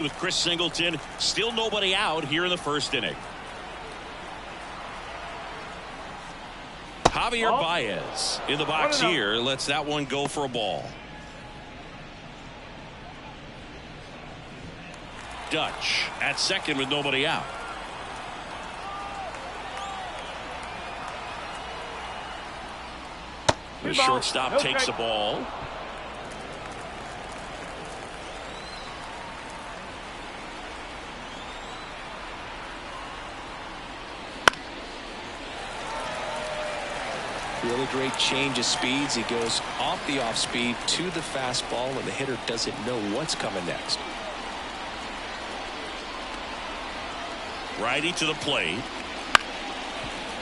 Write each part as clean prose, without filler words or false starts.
With Chris Singleton, still nobody out here in the first inning. Javier Baez in the box here lets that one go for a ball. Dutch at second with nobody out. The shortstop takes the ball. Really great change of speeds. He goes off the off speed to the fastball, and the hitter doesn't know what's coming next. Righty to the plate.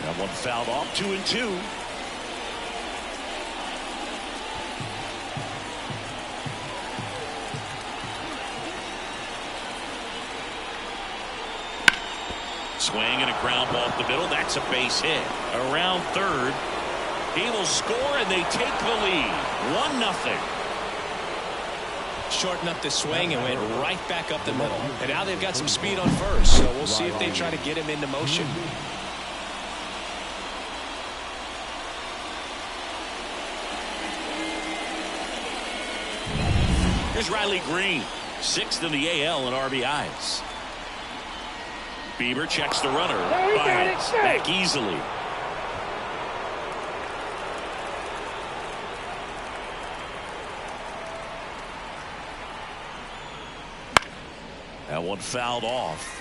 That one fouled off. 2-2. Swing and a ground ball up the middle. That's a base hit. Around third. He will score, and they take the lead. 1-0. Shortened up the swing and went right back up the middle. And now they've got some speed on first, so we'll see if they try to get him into motion. Here's Riley Green, 6th in the AL in RBIs. Bieber checks the runner. Baez back easily. That one fouled off.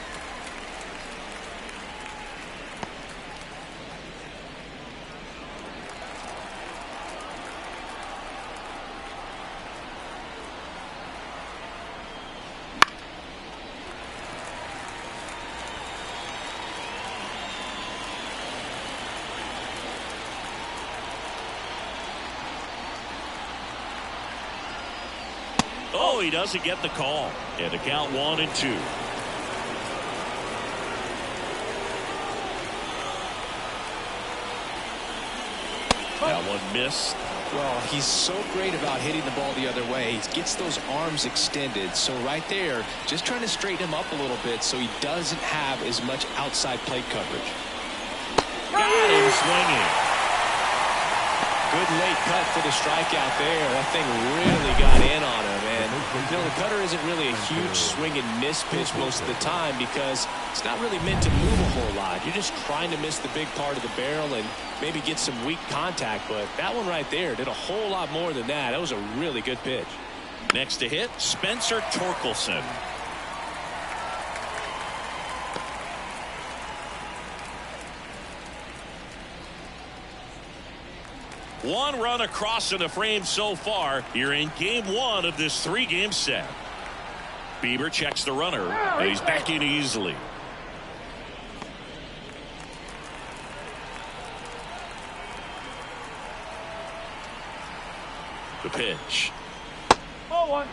Oh, he doesn't get the call. And to count 1-2. That one missed. Well, he's so great about hitting the ball the other way. He gets those arms extended. So right there, just trying to straighten him up a little bit so he doesn't have as much outside plate coverage. Got him swinging. Good late cut for the strikeout there. That thing really got in on him. And the cutter isn't really a huge swing and miss pitch most of the time because it's not really meant to move a whole lot. You're just trying to miss the big part of the barrel and maybe get some weak contact. But that one right there did a whole lot more than that. That was a really good pitch. Next to hit, Spencer Torkelson. One run across in the frame so far here in game 1 of this 3-game set. Bieber checks the runner, and he's back in easily. The pitch. 0-1.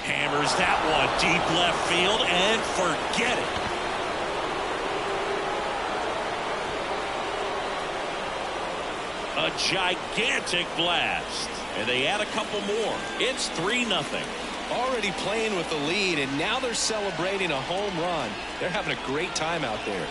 Hammers that one deep left field and forget it. A gigantic blast. And they add a couple more. It's 3-0. Already playing with the lead, and now they're celebrating a home run. They're having a great time out there.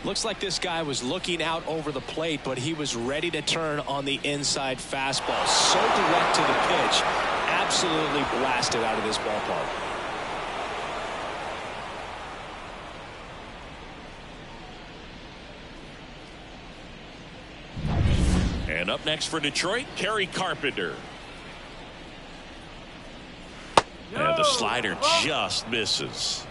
Looks like this guy was looking out over the plate, but he was ready to turn on the inside fastball. So direct to the pitch. Absolutely blasted out of this ballpark. And up next for Detroit, Kerry Carpenter. And the slider just misses.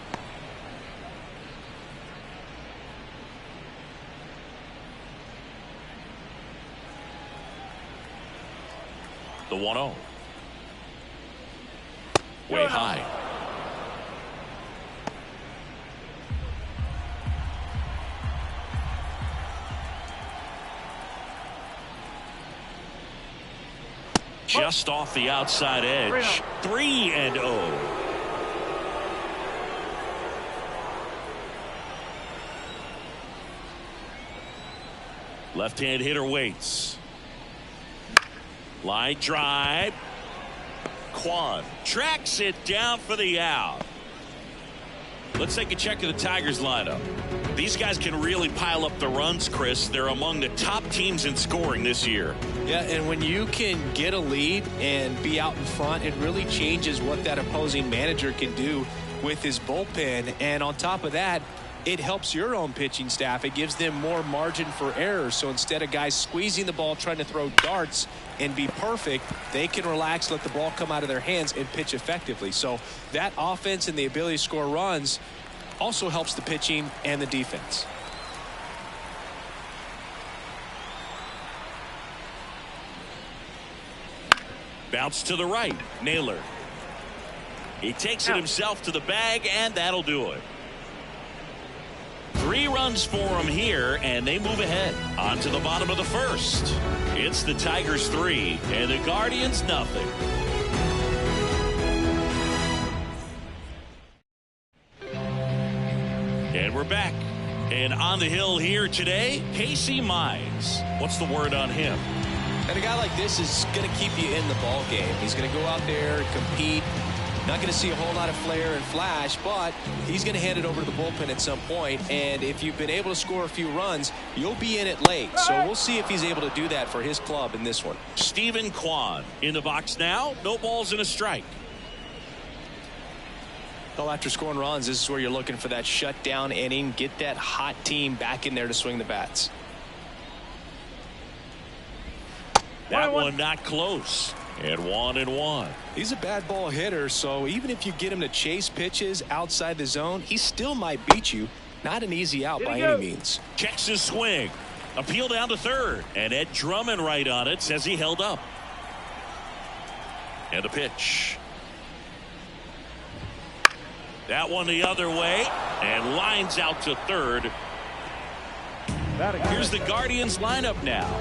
The 1-0. Way high. Just off the outside edge. 3-0. Left-hand hitter waits. Line drive. Kwan tracks it down for the out. Let's take a check of the Tigers lineup. These guys can really pile up the runs, Chris. They're among the top teams in scoring this year. Yeah, and when you can get a lead and be out in front, it really changes what that opposing manager can do with his bullpen. And on top of that, it helps your own pitching staff. It gives them more margin for error. So instead of guys squeezing the ball, trying to throw darts and be perfect, they can relax, let the ball come out of their hands and pitch effectively. So that offense and the ability to score runs also helps the pitching and the defense. Bounce to the right. Naylor. He takes it himself to the bag, and that'll do it. 3 runs for him here, and they move ahead. On to the bottom of the first. It's the Tigers 3 and the Guardians nothing. And we're back. And on the hill here today, Casey Mize. What's the word on him? And a guy like this is going to keep you in the ball game. He's going to go out there and compete. Not going to see a whole lot of flair and flash, but he's going to hand it over to the bullpen at some point. And if you've been able to score a few runs, you'll be in it late. So we'll see if he's able to do that for his club in this one. Steven Kwan in the box now. No balls and a strike. Well, after scoring runs, this is where you're looking for that shutdown inning. Get that hot team back in there to swing the bats. That one not close. And 1-1. He's a bad ball hitter, so even if you get him to chase pitches outside the zone, he still might beat you. Not an easy out by any means. Checks his swing. Appeal down to third. And Ed Drummond right on it says he held up. And a pitch. That one the other way. And lines out to third. Here's the Guardians lineup now.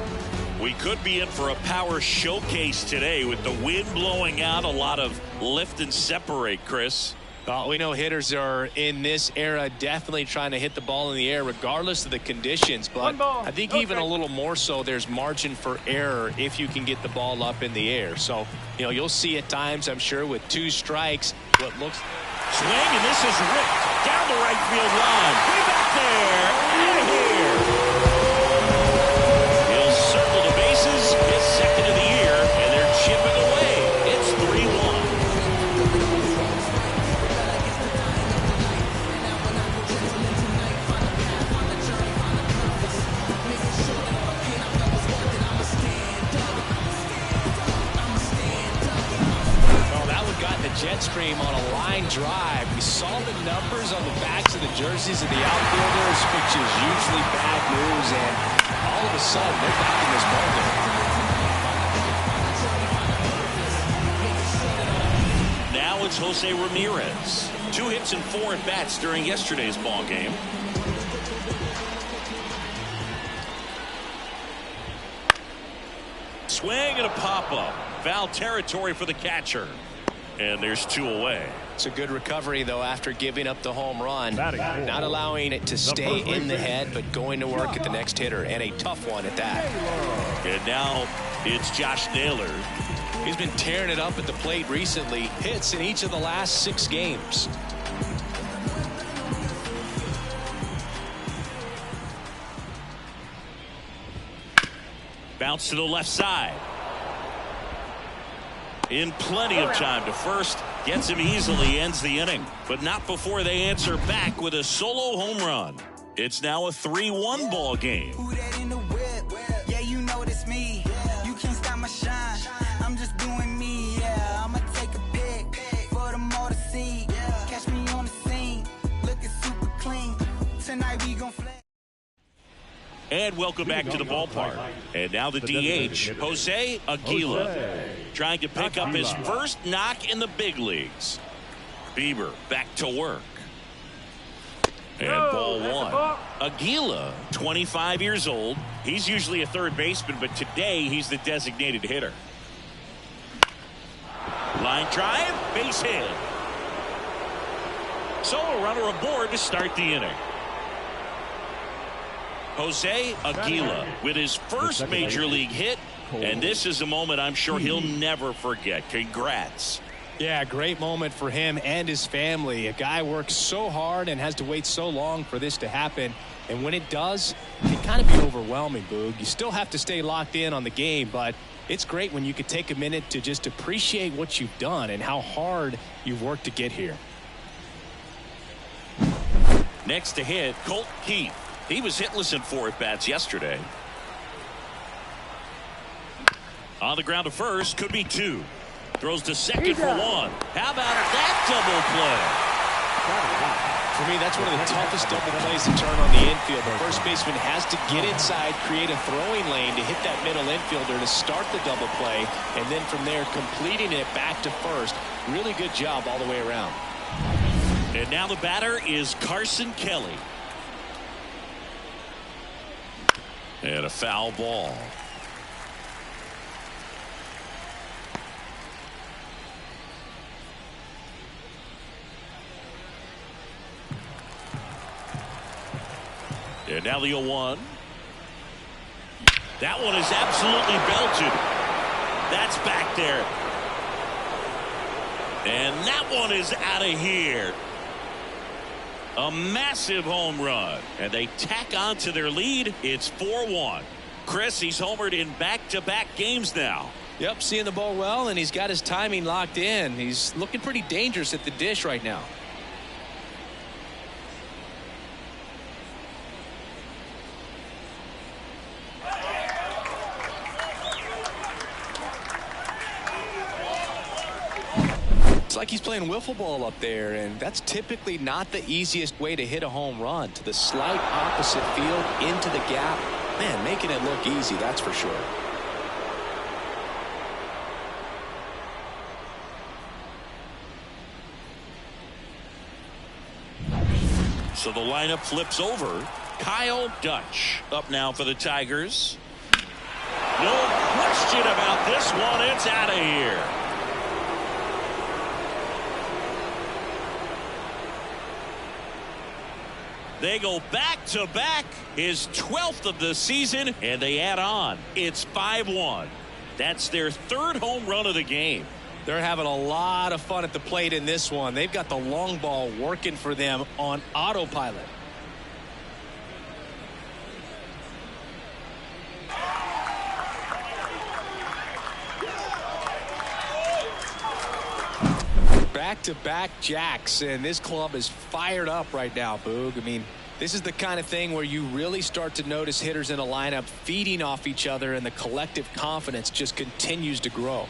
We could be in for a power showcase today with the wind blowing out. A lot of lift and separate, Chris. We know hitters are in this era definitely trying to hit the ball in the air regardless of the conditions. But I think even a little more so, there's margin for error if you can get the ball up in the air. So, you'll see at times, I'm sure, with 2 strikes, what looks... Swing, and this is ripped down the right field line. Way back there. Out of here. He'll circle the bases. His second of the year, and they're chipping away. It's 3-1. Well, that one got in the jet stream on a line drive. We saw the numbers on the backs of the jerseys of the outfielders, which is usually bad news, and all of a sudden they're back in this ballgame. Now it's Jose Ramirez. 2 hits and 4 at bats during yesterday's ball game. Swing and a pop-up. Foul territory for the catcher. And there's 2 away. It's a good recovery, though, after giving up the home run. Not allowing it to stay in the head, but going to work at the next hitter, and a tough one at that. And now it's Josh Naylor. He's been tearing it up at the plate recently. Hits in each of the last 6 games. Bounce to the left side. In plenty of time to first. Gets him easily, ends the inning. But not before they answer back with a solo home run. It's now a 3-1 ball game. Who that in the whip? Yeah, you know it's me. You can't stop my shine. I'm just doing me, yeah. I'ma take a pic for them all to see. Catch me on the scene, looking super clean. Tonight we gon' flex. And welcome back to the ballpark. And now the DH, Jose Aguila, trying to pick up his first knock in the big leagues. Bieber back to work. And ball 1. Aguila, 25 years old. He's usually a third baseman, but today he's the designated hitter. Line drive, base hit. So a runner aboard to start the inning. Jose Aguila with his first major league hit, and this is a moment I'm sure he'll never forget. Congrats. Yeah, great moment for him and his family. A guy works so hard and has to wait so long for this to happen. And when it does, it can kind of be overwhelming, Boog. You still have to stay locked in on the game, but it's great when you could take a minute to just appreciate what you've done and how hard you've worked to get here. Next to hit, Colt Keith. He was hitless in 4 at-bats yesterday. On the ground to first, could be 2. Throws to second for 1. How about that double play? For me, that's one of the toughest double plays to turn on the infield. The first baseman has to get inside, create a throwing lane to hit that middle infielder to start the double play, and then from there completing it back to first. Really good job all the way around. And now the batter is Carson Kelly. And a foul ball. And now the 0-1. That one is absolutely belted. That's back there. And that one is out of here. A massive home run. And they tack on to their lead. It's 4-1. Chris, he's homered in back-to-back games now. Yep, seeing the ball well, and he's got his timing locked in. He's looking pretty dangerous at the dish right now. It's like he's playing wiffle ball up there, and that's typically not the easiest way to hit a home run. To the slight opposite field, into the gap. Man, making it look easy, that's for sure. So the lineup flips over. Kyle Dutch up now for the Tigers. No question about this one. It's out of here. They go back-to-back, his 12th of the season, and they add on. It's 5-1. That's their 3rd home run of the game. They're having a lot of fun at the plate in this one. They've got the long ball working for them on autopilot. Back-to-back jacks, and this club is fired up right now, Boog. I mean, this is the kind of thing where you really start to notice hitters in a lineup feeding off each other, and the collective confidence just continues to grow.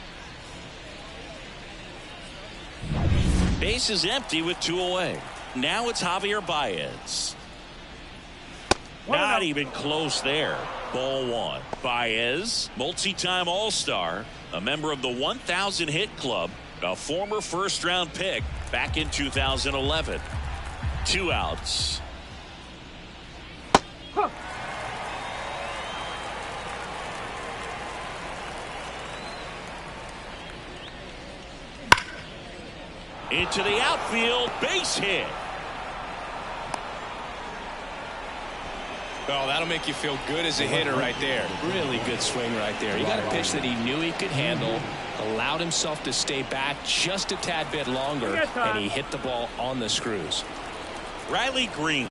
Base is empty with 2 away. Now it's Javier Baez. Not even close there. Ball 1. Baez, multi-time All-Star, a member of the 1,000 hit club, a former first-round pick back in 2011. 2 outs. Into the outfield, base hit. Oh, that'll make you feel good as a hitter right there. Really good swing right there. He got a pitch that he knew he could handle, allowed himself to stay back just a tad bit longer, and he hit the ball on the screws. Riley Green.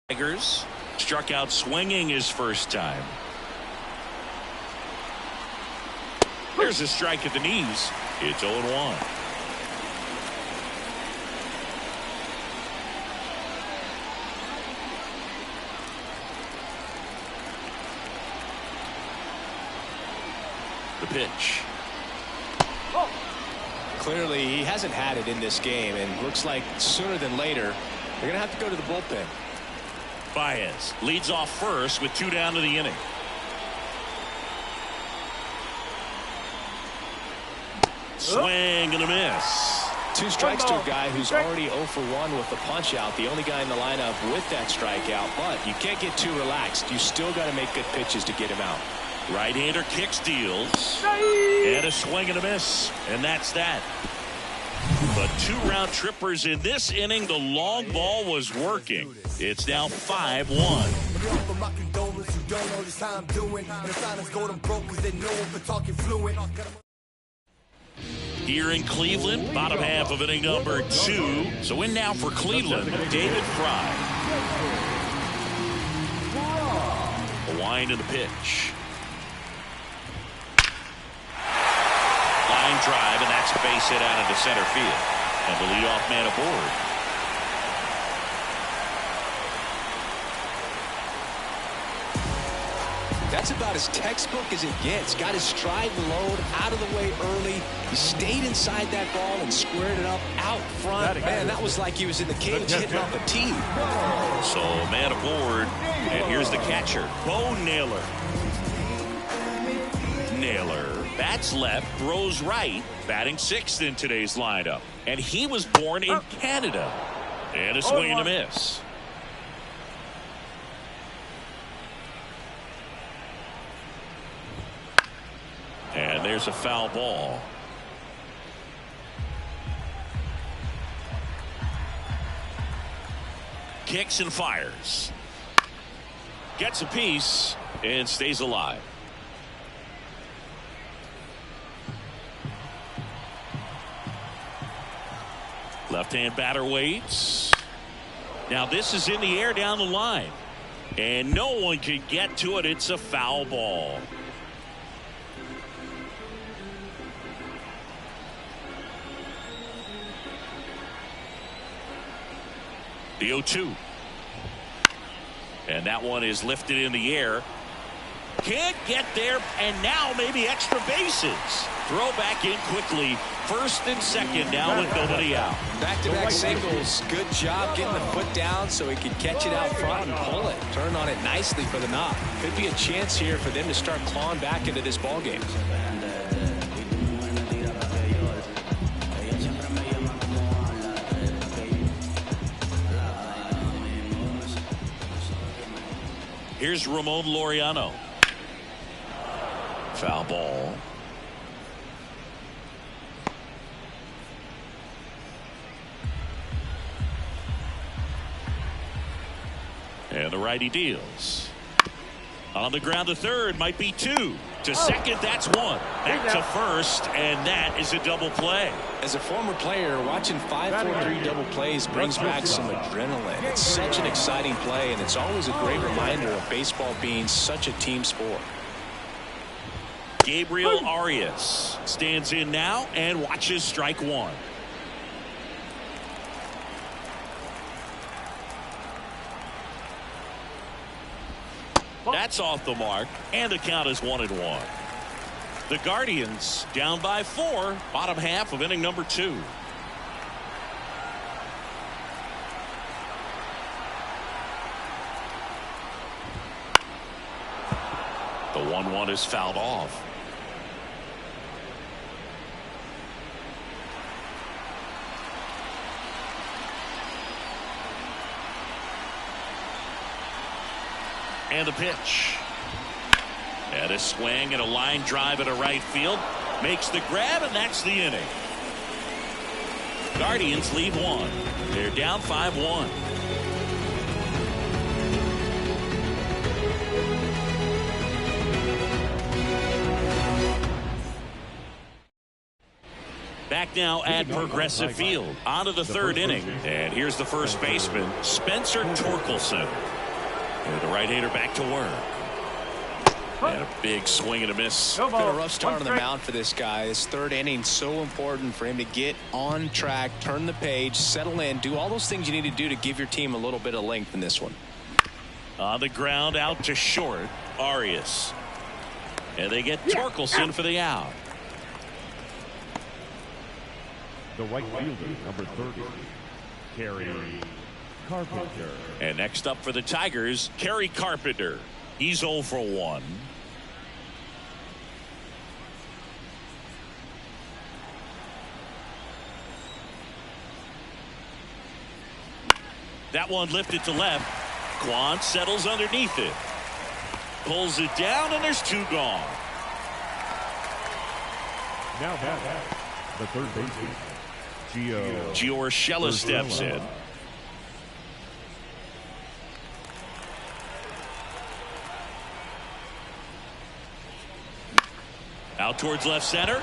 Tigers struck out swinging his first time. There's a strike at the knees. It's 0-1. The pitch. Clearly, he hasn't had it in this game, and looks like sooner than later, they're going to have to go to the bullpen. Baez leads off first with 2 down to the inning. Swing and a miss. 2 strikes to a guy who's already 0 for 1 with the punch out. The only guy in the lineup with that strikeout. But you can't get too relaxed. You still got to make good pitches to get him out. Right-hander kicks, deals, and a swing and a miss, and that's that. But 2 round trippers in this inning. The long ball was working. It's now 5-1. Here in Cleveland, bottom half of inning number 2. So in now for Cleveland, David Fry. A wind in the pitch. Line drive, and that's a base hit out into center field. And the leadoff man aboard. That's about as textbook as it gets. Got his stride and load out of the way early. He stayed inside that ball and squared it up out front. Man, that was like he was in the cage hitting off a tee. So man aboard, and here's the catcher, Bo Naylor. Naylor bats left, throws right, batting 6th in today's lineup. And he was born in Canada. And a swing and a miss. And there's a foul ball. Kicks and fires. Gets a piece and stays alive. Left-hand batter waits. Now this is in the air down the line. And no one can get to it. It's a foul ball. The 0-2. And that one is lifted in the air. Can't get there, and now maybe extra bases. Throw back in quickly. 1st and 2nd now with nobody out. Back-to-back singles. Good job getting the foot down so he could catch it out front and pull it. Turn on it nicely for the knock. Could be a chance here for them to start clawing back into this ball game. Here's Ramon Laureano. Foul ball. And the righty deals. On the ground to third, might be 2. To second, that's 1. Back to first, and that is a double play. As a former player, watching 5-4-3 double plays brings back some adrenaline. It's such an exciting play, and it's always a great reminder of baseball being such a team sport. Gabriel Arias stands in now and watches strike 1. That's off the mark, and the count is 1-1. The Guardians down by 4, bottom half of inning number 2. The 1-1 is fouled off. And the pitch. And a swing and a line drive into right field. Makes the grab, and that's the inning. Guardians lead 1. They're down 5-1. Back now at Progressive Field. On to the 3rd inning. And here's the first baseman, Spencer Torkelson. And the right-hander back to work. And a big swing and a miss. Been a rough start on the mound for this guy. This 3rd inning, so important for him to get on track, turn the page, settle in, do all those things you need to do to give your team a little bit of length in this one. On the ground, out to short, Arias. And they get Torkelson for the out. The right fielder, number 30, Kerry Carpenter. And next up for the Tigers, Kerry Carpenter. He's 0 for 1. That one lifted to left. Kwan settles underneath it. Pulls it down, and there's 2 gone. Now back, the third baseman, Gio Urshela steps in. Out towards left center.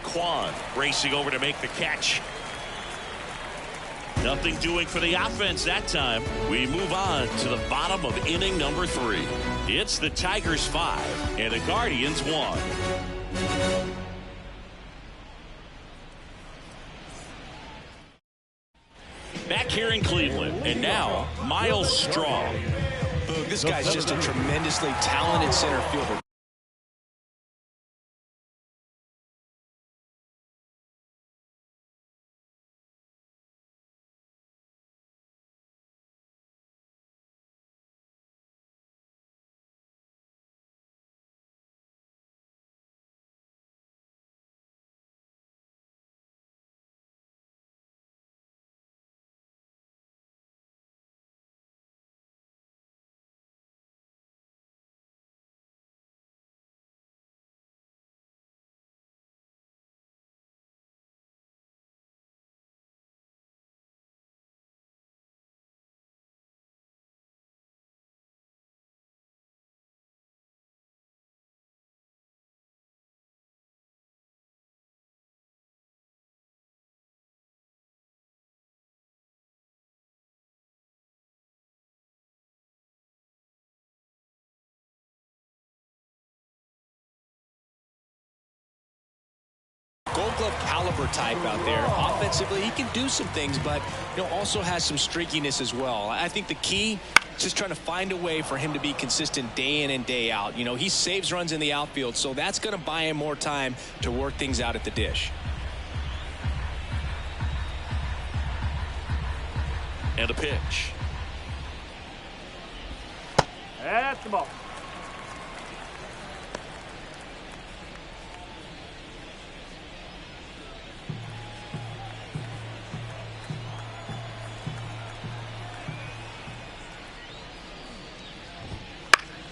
Kwan racing over to make the catch. Nothing doing for the offense that time. We move on to the bottom of inning number 3. It's the Tigers 5 and the Guardians 1. Back here in Cleveland, and now Miles Straw. This guy's just a tremendously talented center fielder. Gold Glove caliber type out there. Offensively, he can do some things, but also has some streakiness as well. I think the key is just trying to find a way for him to be consistent day in and day out. He saves runs in the outfield, so that's going to buy him more time to work things out at the dish. And a pitch. That's the ball.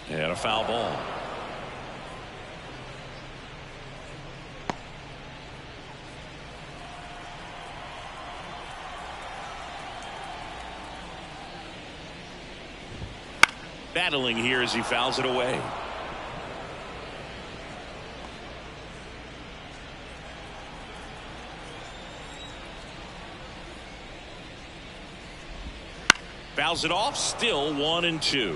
And a foul ball. Battling here as he fouls it away. Fouls it off, still 1-2.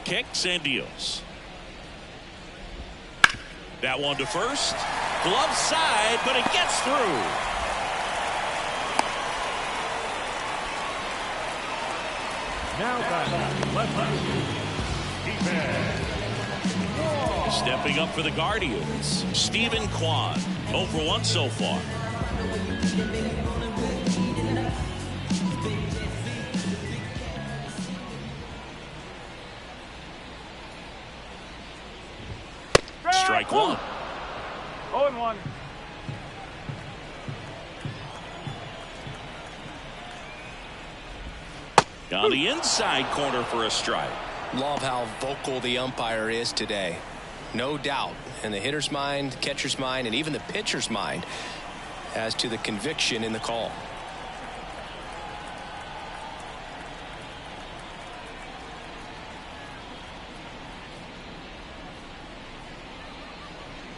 Kicks and deals. That one to first. Glove side, but it gets through. now back, left defense. Stepping up for the Guardians, Stephen Kwan, 0 for 1 so far. Strike one. 0-1. On the inside corner for a strike. Love how vocal the umpire is today. No doubt in the hitter's mind, catcher's mind, and even the pitcher's mind as to the conviction in the call.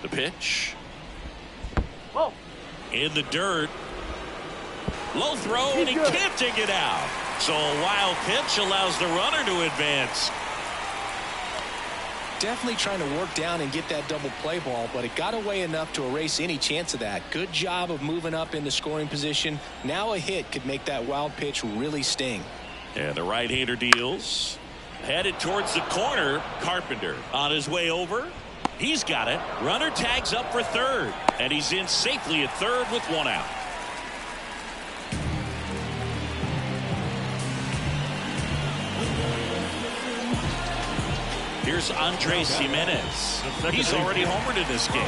The pitch. Whoa. In the dirt. Low throw, and he can't dig it out. So a wild pitch allows the runner to advance. Definitely trying to work down and get that double play ball, but it got away enough to erase any chance of that. Good job of moving up into scoring position. Now a hit could make that wild pitch really sting. And the right-hander deals. Headed towards the corner. Carpenter on his way over. He's got it. Runner tags up for third. And he's in safely at third with one out. Here's Andres Gimenez. He's already homered in this game.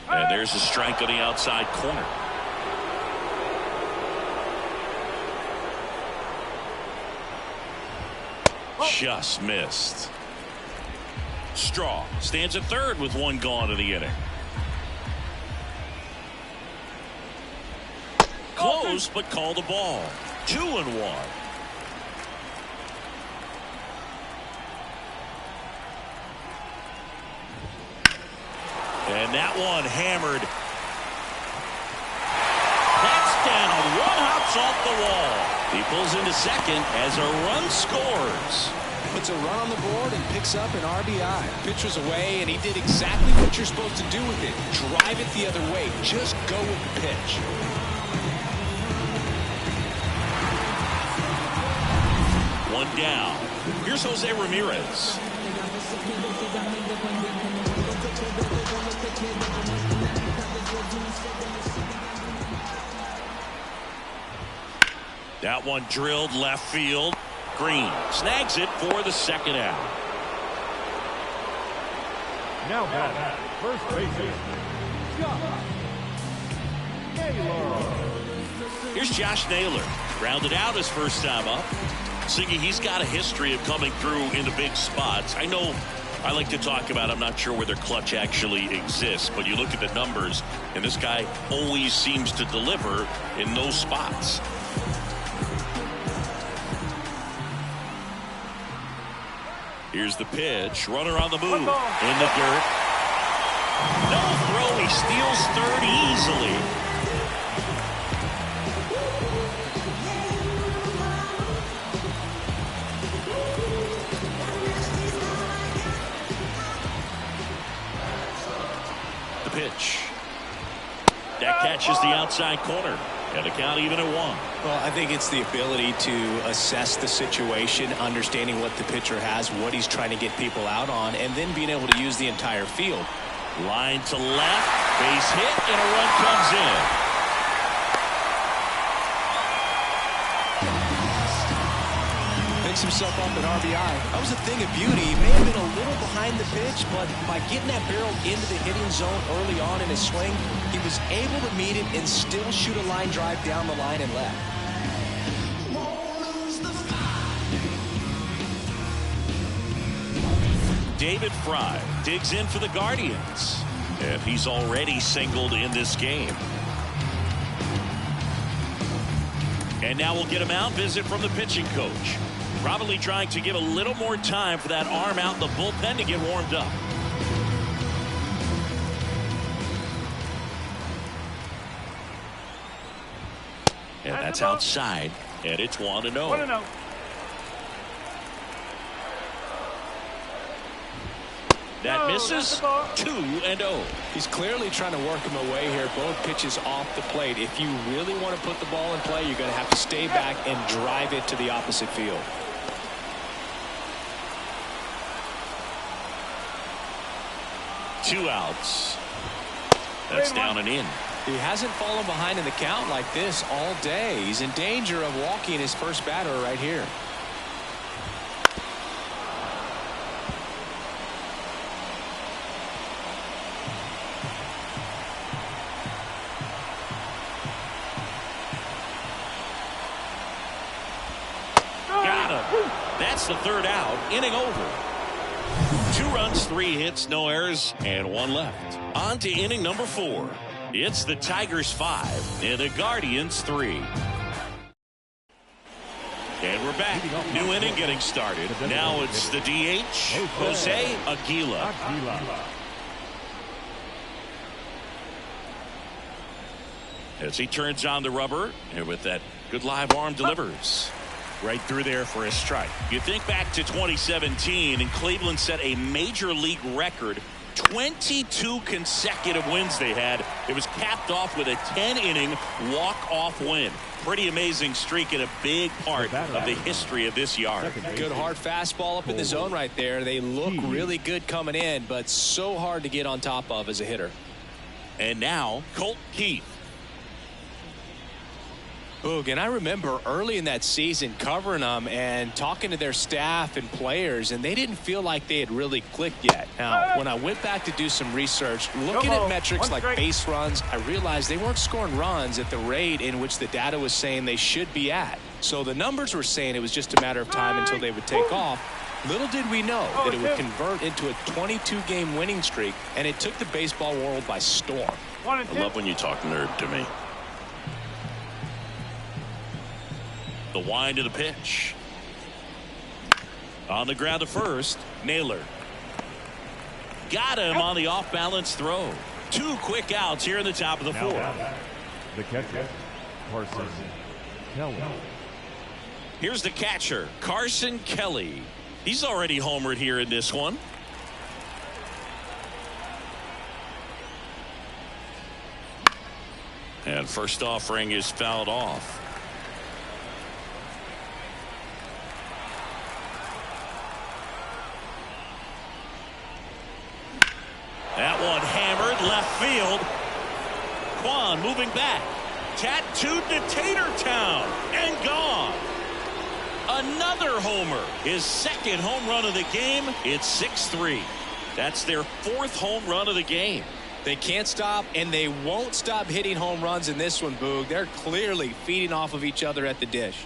And there's a strike on the outside corner. Just missed. Straw stands at third with one gone in the inning. Close, but called a ball. 2-1. And that one hammered. That's down. One hops off the wall. He pulls into second as a run scores. Puts a run on the board and picks up an RBI. Pitcher's away, and he did exactly what you're supposed to do with it. Drive it the other way. Just go with the pitch. One down. Here's Jose Ramirez. That one drilled left field. Green snags it for the second out. Now back, first baseman, Josh Naylor. Here's Josh Naylor. Grounded out his first time up. Siggy, he's got a history of coming through into big spots. I know I like to talk about, I'm not sure where their clutch actually exists, but you look at the numbers, and this guy always seems to deliver in those spots. Here's the pitch. Runner on the move. In the dirt. No throw. He steals third easily. The pitch. That catches the outside corner. And the count even at 1. Well, I think it's the ability to assess the situation, understanding what the pitcher has, what he's trying to get people out on, and then being able to use the entire field. Line to left, base hit, and a run comes in. Picks himself up an RBI. That was a thing of beauty. He may have been a little behind the pitch, but by getting that barrel into the hitting zone early on in his swing, he was able to meet it and still shoot a line drive down the line and left. David Fry digs in for the Guardians, and he's already singled in this game. And now we'll get a mound visit from the pitching coach. Probably trying to give a little more time for that arm out in the bullpen to get warmed up. And that's outside, and it's 1-0. 1-0. That misses. 2-0. He's clearly trying to work him away here. Both pitches off the plate. If you really want to put the ball in play, you're going to have to stay back and drive it to the opposite field. Two outs. That's down and in. He hasn't fallen behind in the count like this all day. He's in danger of walking his first batter right here. Got him. That's the third out. Inning over. 2 runs, 3 hits, no errors, and 1 left. On to inning number 4. It's the Tigers 5 and the Guardians 3. And we're back. New inning getting started. Now it's the DH, Jose Aguila. As he turns on the rubber, and with that good live arm delivers. Right through there for a strike. You think back to 2017, and Cleveland set a major league record. 22 consecutive wins they had. It was capped off with a 10-inning walk-off win. Pretty amazing streak and a big part of the history of this yard. Good hard fastball up in the zone right there. They look really good coming in, but so hard to get on top of as a hitter. And now, Colt Keith. Boog, and I remember early in that season covering them and talking to their staff and players, and they didn't feel like they had really clicked yet. Now, when I went back to do some research, looking at metrics like base runs, I realized they weren't scoring runs at the rate in which the data was saying they should be at. So the numbers were saying it was just a matter of time until they would take off. Little did we know that it would convert into a 22-game winning streak, and it took the baseball world by storm. I love when you talk nerd to me. The wind of the pitch. On the ground to first. Naylor. Got him on the off-balance throw. 2 quick outs here in the top of the 4th. The catcher, Carson Kelly. Here's the catcher, Carson Kelly. He's already homered here in this one. And first offering is fouled off. That one hammered left field. Kwan moving back. Tattooed to Tatertown and gone. Another homer. His 2nd home run of the game. It's 6-3. That's their 4th home run of the game. They can't stop, and they won't stop hitting home runs in this one, Boog. They're clearly feeding off of each other at the dish.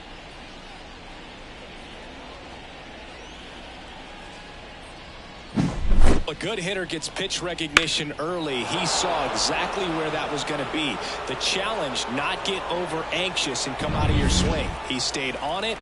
A good hitter gets pitch recognition early. He saw exactly where that was going to be. The challenge, not get over anxious and come out of your swing. He stayed on it.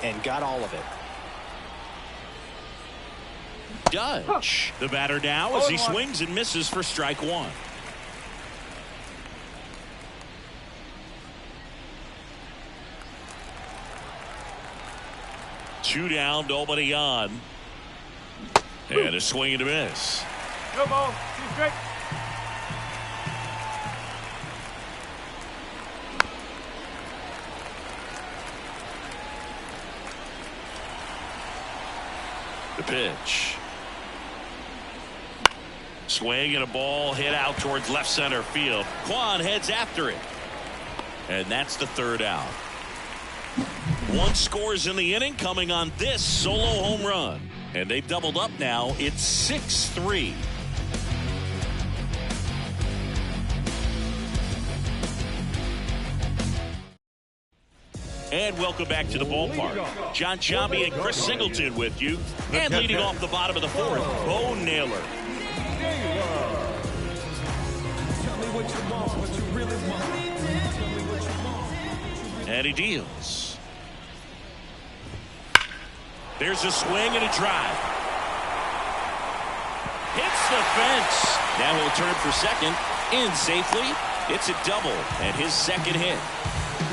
And got all of it. Judge, the batter now as he swings and misses for strike 1. Two down, nobody on. And a swing and a miss. Go ball. See straight. The pitch. Swing and a ball hit out towards left center field. Kwan heads after it. And that's the 3rd out. 1 scores in the inning coming on this solo home run. And they've doubled up now. It's 6-3. And welcome back to the ballpark. John Sciambi and Chris Singleton with you. And leading off the bottom of the 4th, Bo Naylor. And he deals. There's a swing and a drive. Hits the fence. Now he'll turn for second. In safely. It's a double and his 2nd hit.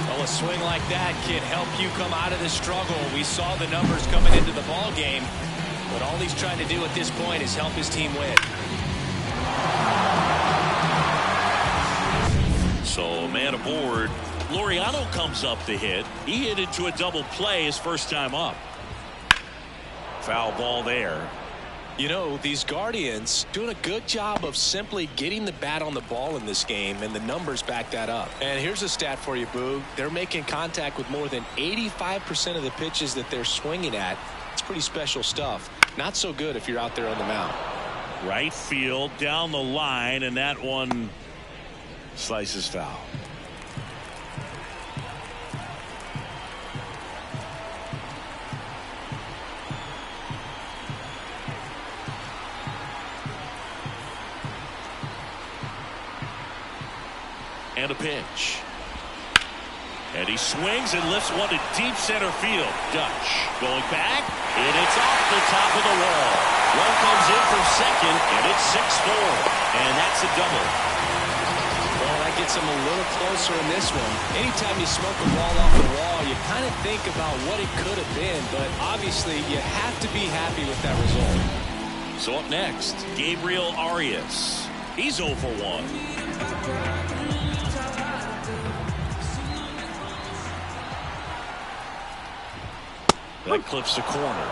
Well, a swing like that can help you come out of the struggle. We saw the numbers coming into the ball game, but all he's trying to do at this point is help his team win. So, man aboard. Laureano comes up to hit. He hit into a double play his first time up. Foul ball there. You know, these Guardians doing a good job of simply getting the bat on the ball in this game, and the numbers back that up. And here's a stat for you, Boog. They're making contact with more than 85% of the pitches that they're swinging at. It's pretty special stuff. Not so good if you're out there on the mound. Right field, down the line, and that one slices foul. And a pitch. And he swings and lifts one to deep center field. Dutch going back, and it's off the top of the wall. One comes in from second, and it's 6-4. And that's a double. Well, that gets him a little closer in this one. Anytime you smoke the ball off the wall, you kind of think about what it could have been, but obviously you have to be happy with that result. So up next, Gabriel Arias. He's 0 for 1. That clips the corner.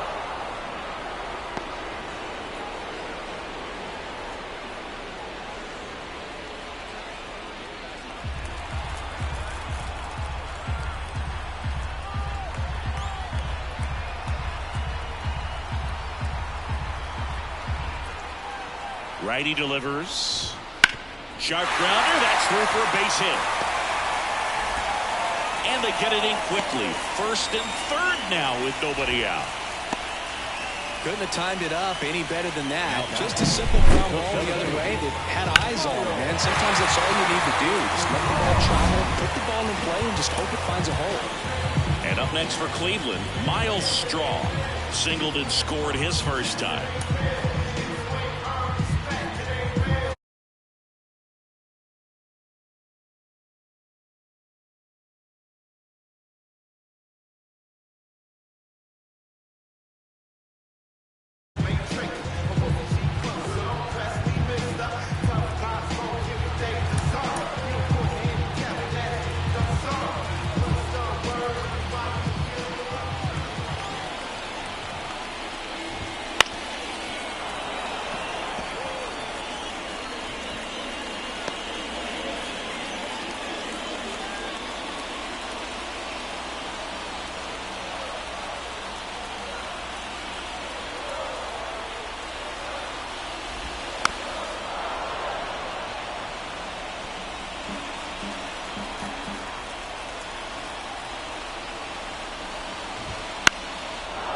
Righty delivers. Sharp grounder. That's through for a base hit. And they get it in quickly. First and third now with nobody out. Couldn't have timed it up any better than that. Just a simple ground ball the other way that had eyes on it, man. Sometimes that's all you need to do. Just let the ball travel, put the ball in play, and just hope it finds a hole. And up next for Cleveland, Miles Straw. Singled and scored his first time.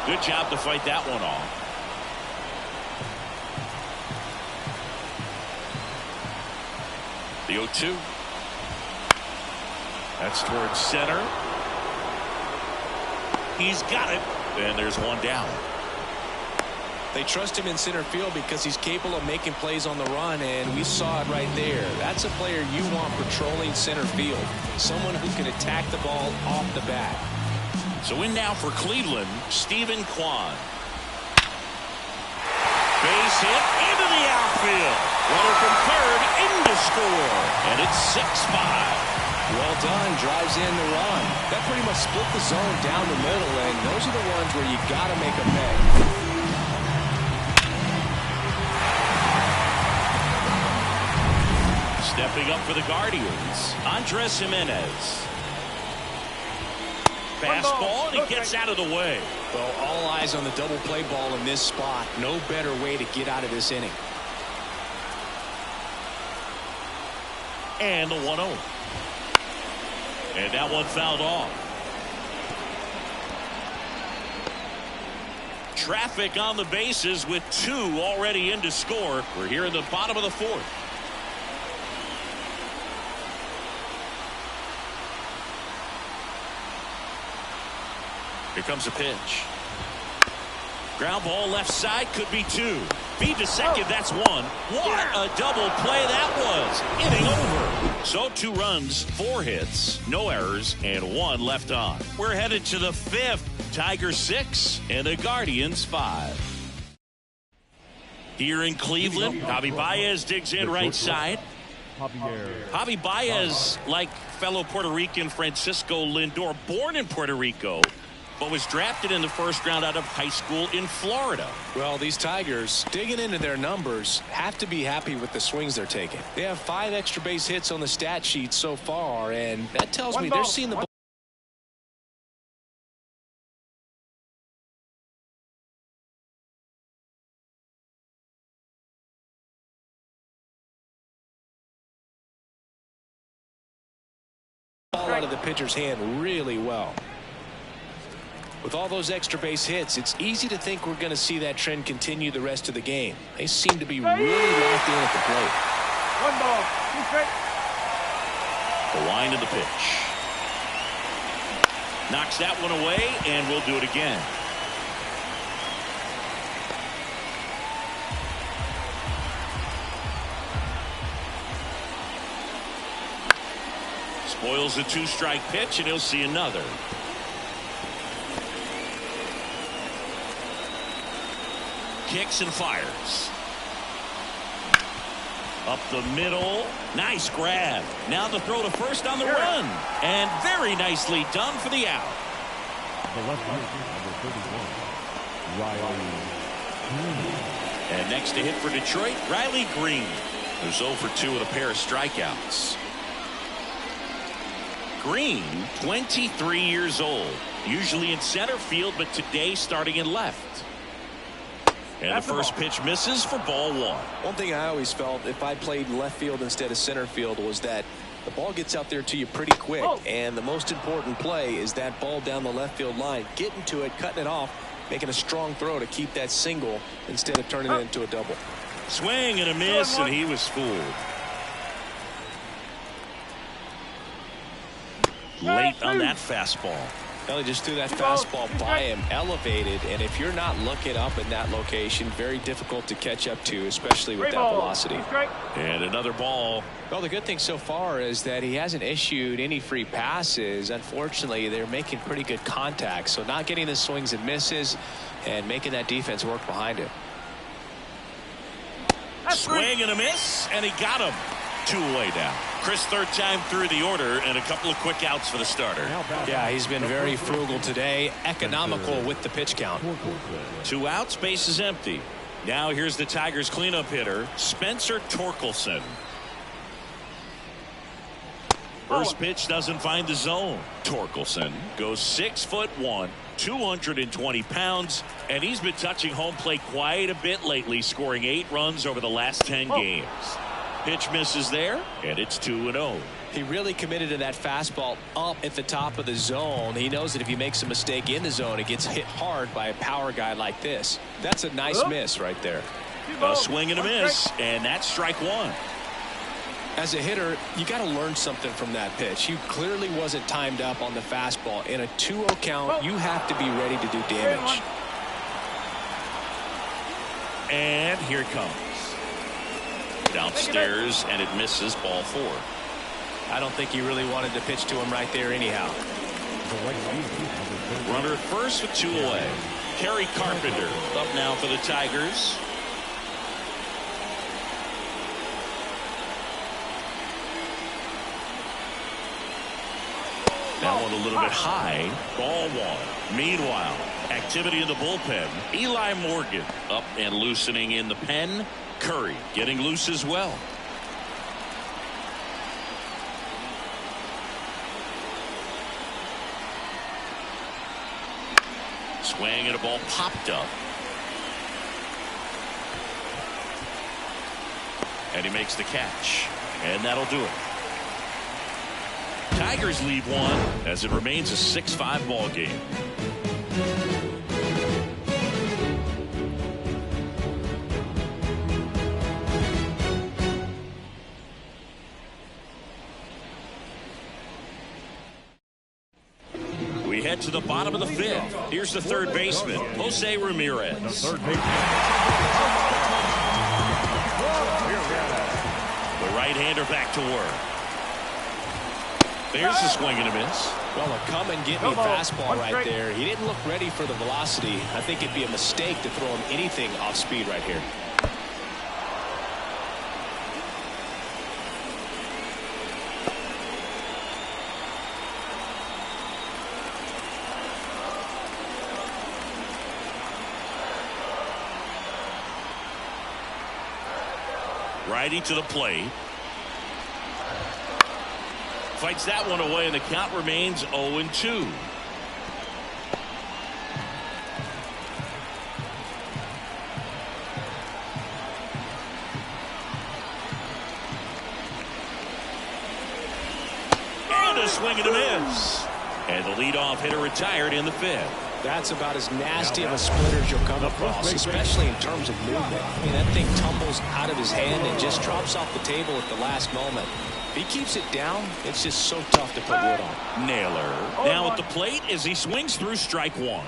Good job to fight that one off. The 0-2. That's towards center. He's got it. And there's one down. They trust him in center field because he's capable of making plays on the run, and we saw it right there. That's a player you want patrolling center field. Someone who can attack the ball off the bat. So in now for Cleveland, Stephen Kwan. Base hit into the outfield. Runner from third in to score. And it's 6-5. Well done. Drives in the run. That pretty much split the zone down the middle, and those are the ones where you got to make a pay. Stepping up for the Guardians, Andres Jimenez. Fastball, and he gets out of the way. Well, all eyes on the double play ball in this spot. No better way to get out of this inning. And the 1-0. And that one fouled off. Traffic on the bases with 2 already in to score. We're here in the bottom of the 4th. Here comes a pitch. Ground ball left side, could be 2. Feed to second, that's 1. What a double play that was. Inning over. So 2 runs, 4 hits, no errors, and 1 left on. We're headed to the 5th. Tigers 6 and the Guardians 5. Here in Cleveland, Javi Baez digs in right side. Javi Baez, like fellow Puerto Rican Francisco Lindor, born in Puerto Rico, but was drafted in the first round out of high school in Florida. Well, these Tigers, digging into their numbers, have to be happy with the swings they're taking. They have 5 extra base hits on the stat sheet so far, and that tells me they're seeing the ball out of the pitcher's hand really well. With all those extra base hits, it's easy to think we're going to see that trend continue the rest of the game. They seem to be really locked in at the plate. 1 ball, 2 strikes. The wind of the pitch. Knocks that one away, and we'll do it again. Spoils the 2-strike pitch, and he'll see another. Kicks and fires. Up the middle. Nice grab. Now the throw to first on the run. And very nicely done for the out. The left fielder, number 31, Riley Greene. And next to hit for Detroit, Riley Greene, who's 0 for 2 with a pair of strikeouts. Greene, 23 years old, usually in center field, but today starting in left. And the first pitch misses for ball 1. One thing I always felt if I played left field instead of center field was that the ball gets out there to you pretty quick. And the most important play is that ball down the left field line. Getting to it, cutting it off, making a strong throw to keep that single instead of turning it into a double. Swing and a miss, and he was fooled. Late on that fastball. Well, he just threw that fastball by him, elevated, and if you're not looking up in that location, very difficult to catch up to, especially with that velocity. And another ball. Well, the good thing so far is that he hasn't issued any free passes. Unfortunately, they're making pretty good contact, so not getting the swings and misses and making that defense work behind it. Swing and a miss, and he got him. 2 away now. Chris, third time through the order, and a couple of quick outs for the starter. Yeah, he's been very frugal today, economical with the pitch count. 2 outs, base is empty. Now here's the Tigers cleanup hitter, Spencer Torkelson. First pitch doesn't find the zone. Torkelson goes 6'1", 220 pounds, and he's been touching home plate quite a bit lately, scoring 8 runs over the last 10 games. Pitch misses there, and it's 2-0. He really committed to that fastball up at the top of the zone. He knows that if he makes a mistake in the zone, it gets hit hard by a power guy like this. That's a nice miss right there. A swing and a miss, and that's strike 1. As a hitter, you got to learn something from that pitch. He clearly wasn't timed up on the fastball. In a 2-0 count, you have to be ready to do damage. And here it comes. Downstairs, and it misses, ball 4. I don't think he really wanted to pitch to him right there anyhow. Runner at first with 2 away. Kerry Carpenter up now for the Tigers. That one a little bit high. Ball 1. Meanwhile, activity in the bullpen. Eli Morgan up and loosening in the pen. Curry getting loose as well. Swing and a ball popped up. And he makes the catch. And that'll do it. Tigers lead 1 as it remains a 6-5 ball game. We head to the bottom of the 5th. Here's the third baseman, Jose Ramirez. The right-hander back to work. There's the swing and a miss. Well, a come and get me fastball right there. He didn't look ready for the velocity. I think it'd be a mistake to throw him anything off speed right here. Righty to the plate. Fights that one away, and the count remains 0-2. And a swing and a miss. And the leadoff hitter retired in the 5th. That's about as nasty of a splitter as you'll come across, especially in terms of movement. I mean, that thing tumbles out of his hand and just drops off the table at the last moment. If he keeps it down, it's just so tough to put wood on. Naylor now at the plate as he swings through strike one.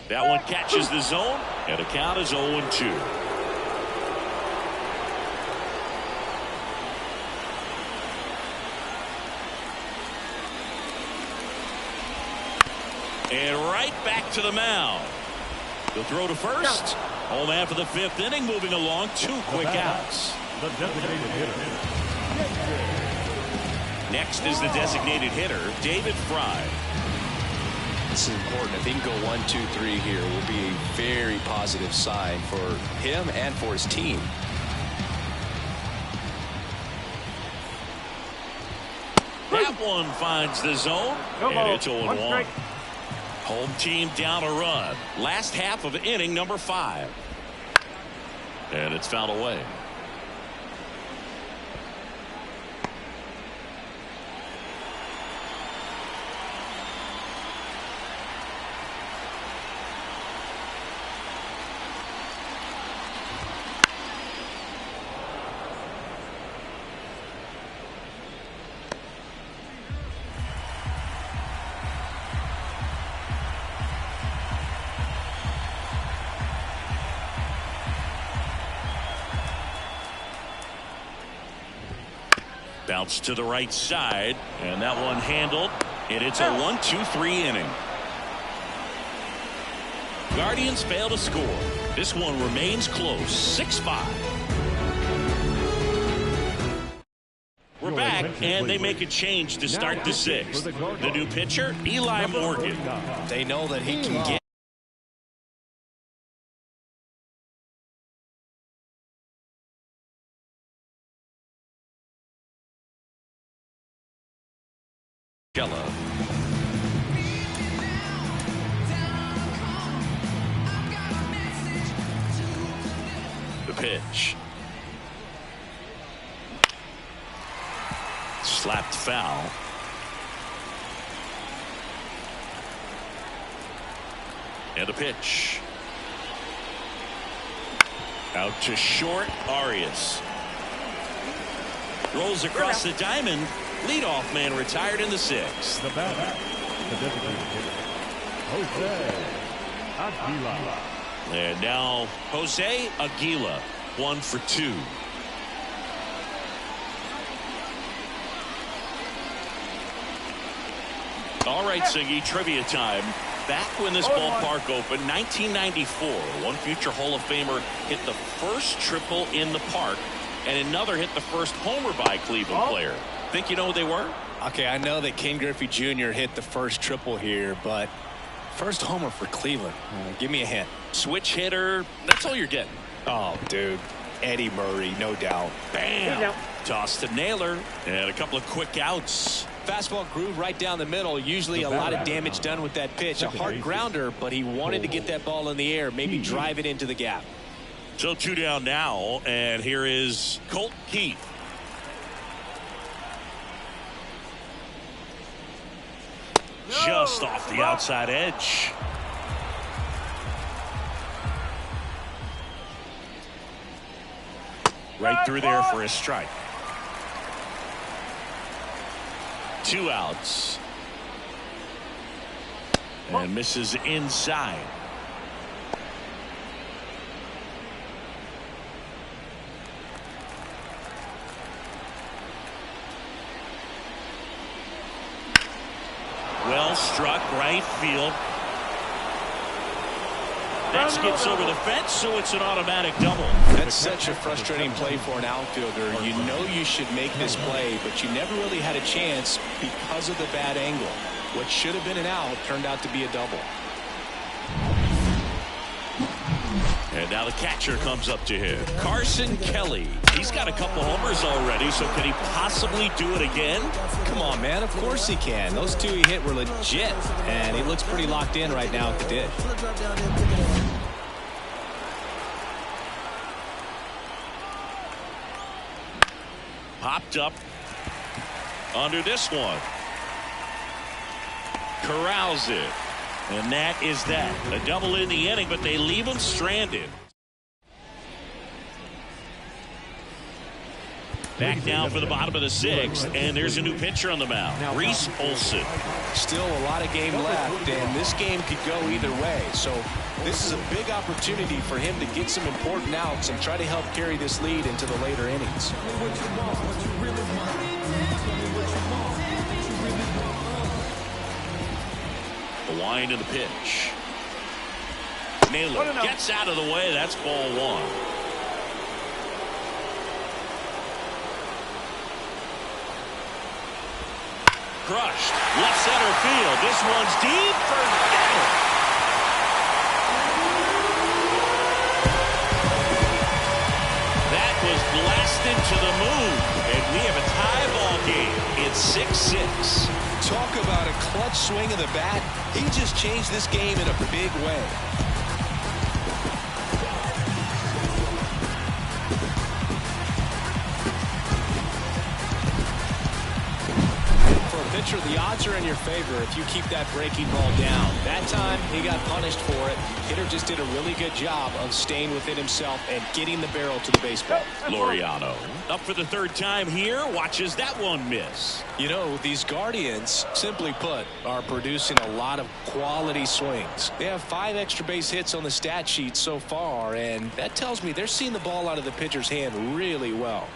That one catches the zone, and the count is 0-2. And right back to the mound. The throw to first. Home after the fifth inning, moving along. 2 quick outs. The designated hitter. Next is the designated hitter, David Fry. This is important. If he can go 1, 2, 3 here, will be a very positive sign for him and for his team. That one finds the zone, and it's 0-1. Home team down a run. Last half of inning number 5. And it's fouled away. Bounce to the right side, and that one handled, and it's a 1-2-3 inning. Guardians fail to score. This one remains close, 6-5. We're back, and they make a change to start the 6th. The new pitcher, Eli Morgan. They know that he can get Jello. The pitch. Slapped foul. And a pitch. Out to short, Arias. Rolls across the diamond. Leadoff man retired in the 6th. The batter, the designated hitter, Jose Aguilar. And now Jose Aguilar, 1 for 2. All right, Singy, trivia time. Back when this ballpark opened, 1994, one future Hall of Famer hit the first triple in the park, and another hit the first homer by a Cleveland player. Think you know who they were? Okay, I know that Ken Griffey Jr. hit the first triple here, but first homer for Cleveland. Give me a hint. Switch hitter. That's all you're getting. Oh, dude. Eddie Murray, no doubt. Bam! Toss to Naylor, and a couple of quick outs. Fastball groove right down the middle. Usually a lot of damage done with that pitch. A hard grounder, but he wanted to get that ball in the air, maybe drive it into the gap. So 2 down now, and here is Colt Keith. Just off the outside edge. Right through there for a strike. 2 outs. And misses inside. Well struck, right field. That skips over the fence, so it's an automatic double. That's such a frustrating play for an outfielder. You know you should make this play, but you never really had a chance because of the bad angle. What should have been an out turned out to be a double. And now the catcher comes up to him. Carson Kelly. He's got a couple homers already, so can he possibly do it again? Come on, man. Of course he can. Those 2 he hit were legit, and he looks pretty locked in right now at the dish. Popped up under this one. Corrals it. And that is that. A double in the inning, but they leave him stranded. Back down for the bottom of the sixth, and there's a new pitcher on the mound, Reese Olson. Still a lot of game left, and this game could go either way. So this is a big opportunity for him to get some important outs and try to help carry this lead into the later innings. The wind of the pitch. Naylor gets out of the way. That's ball one. Crushed. Left center field. This one's deep. Forget it. That was blasted to the moon. And we have a tie ball game. It's 6-6. Talk about a clutch swing of the bat. He just changed this game in a big way. Pitcher, the odds are in your favor if you keep that breaking ball down. That time, he got punished for it. Hitter just did a really good job of staying within himself and getting the barrel to the baseball. Laureano up for the third time here. Watches that one miss. You know, these Guardians, simply put, are producing a lot of quality swings. They have 5 extra base hits on the stat sheet so far, and that tells me they're seeing the ball out of the pitcher's hand really well.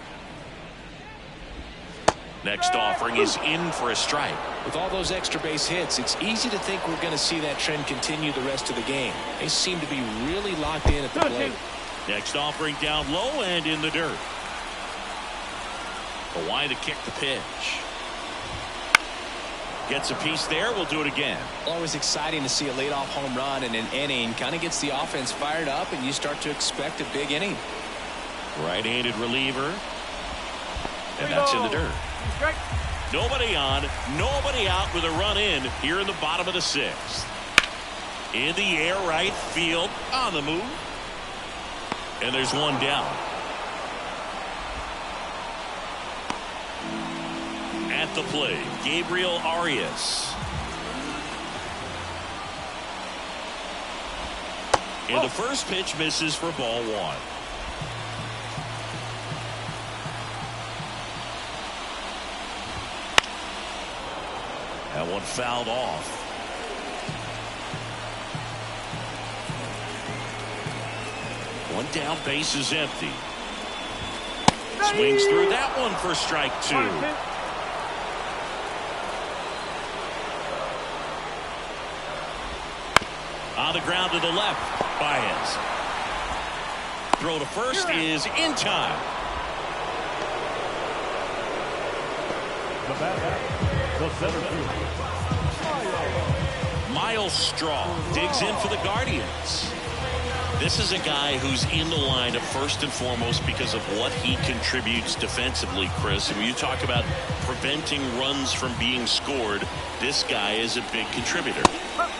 Next offering is in for a strike. With all those extra base hits, it's easy to think we're going to see that trend continue the rest of the game. They seem to be really locked in at the plate. Next offering down low and in the dirt. Kawhi to kick the pitch. Gets a piece there. We'll do it again. Always exciting to see a leadoff home run in an inning. Kind of gets the offense fired up, and you start to expect a big inning. Right-handed reliever. And that's in the dirt. Nobody on, nobody out with a run in here in the bottom of the sixth. In the air, right field, on the move. And there's one down. At the plate, Gabriel Arias. And the first pitch misses for ball one. That one fouled off. One down, base is empty. Swings through that one for strike 2. On the ground to the left. Baez. Throw to first is in time. The batter, the center fielder, Miles Straw digs in for the Guardians. This is a guy who's in the lineup first and foremost because of what he contributes defensively, Chris. And when you talk about preventing runs from being scored, this guy is a big contributor.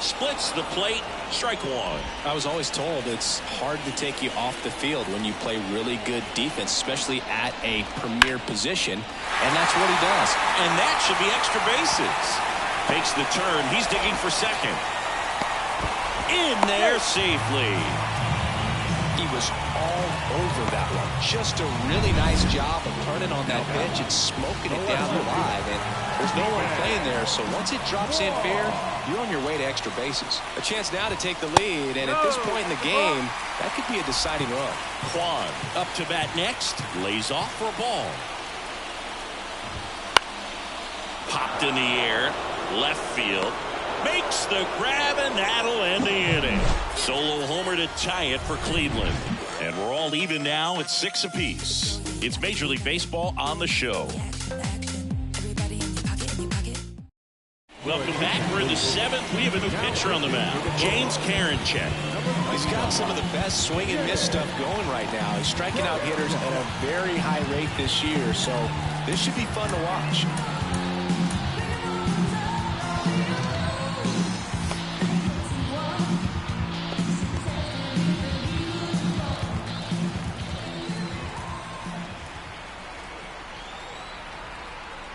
Splits the plate, strike 1. I was always told it's hard to take you off the field when you play really good defense, especially at a premier position, and that's what he does. And that should be extra bases. Takes the turn. He's digging for second. In there safely. He was all over that one. Just a really nice job of turning on that pitch and smoking it down the line. And there's no one playing there, so once it drops in fair, you're on your way to extra bases. A chance now to take the lead, and at this point in the game, that could be a deciding run. Kwan up to bat next. Lays off for a ball. Popped in the air. Left field. Makes the grab, and that'll end the inning. Solo homer to tie it for Cleveland. And we're all even now at 6 apiece. It's Major League Baseball on the show. Welcome back. We're in the 7th. We have a new pitcher on the mound, James Karinchak. He's got some of the best swing and miss stuff going right now. He's striking out hitters at a very high rate this year, so this should be fun to watch.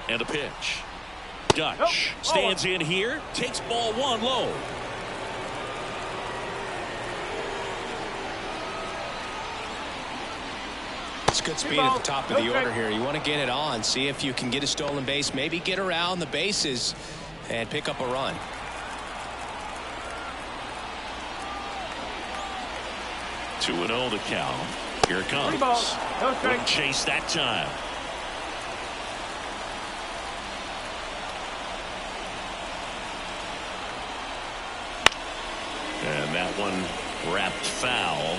And a pitch. Dutch stands in here, takes ball 1 low. good speed at the top of the order here. You want to get it on, see if you can get a stolen base, maybe get around the bases and pick up a run. Two and 0 to count. Here it comes. Wouldn't chase that time. And that one wrapped foul.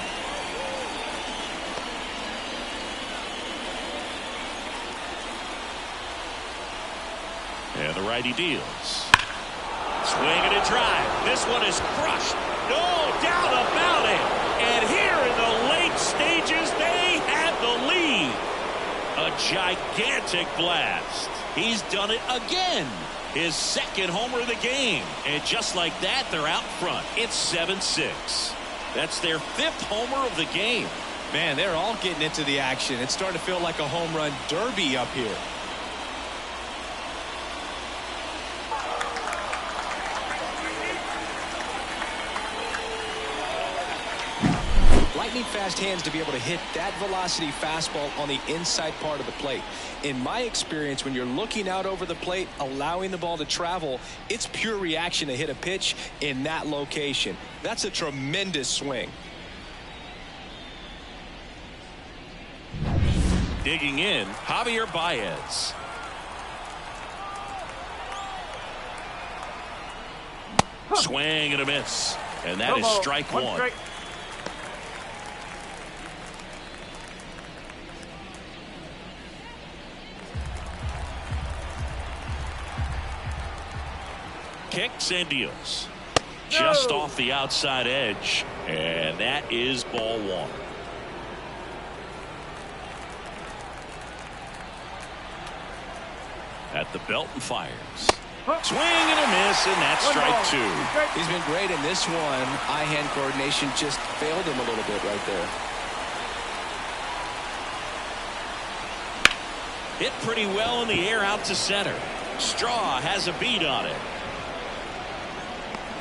And the righty deals. Swing and a drive. This one is crushed. No doubt about it. And here in the late stages, they have the lead. A gigantic blast. He's done it again. His second homer of the game. And just like that, they're out front. It's 7-6. That's their fifth homer of the game. Man, they're all getting into the action. It's starting to feel like a home run derby up here. Lightning fast hands to be able to hit that velocity fastball on the inside part of the plate. In my experience, when you're looking out over the plate, allowing the ball to travel, it's pure reaction to hit a pitch in that location. That's a tremendous swing. Digging in, Javier Baez. Swing and a miss. And that is strike one. Kicks and deals. Just off the outside edge. And that is ball one. At the belt and fires. Swing and a miss, and that's strike two. He's been great in this one. Eye-hand coordination just failed him a little bit right there. Hit pretty well in the air out to center. Straw has a beat on it.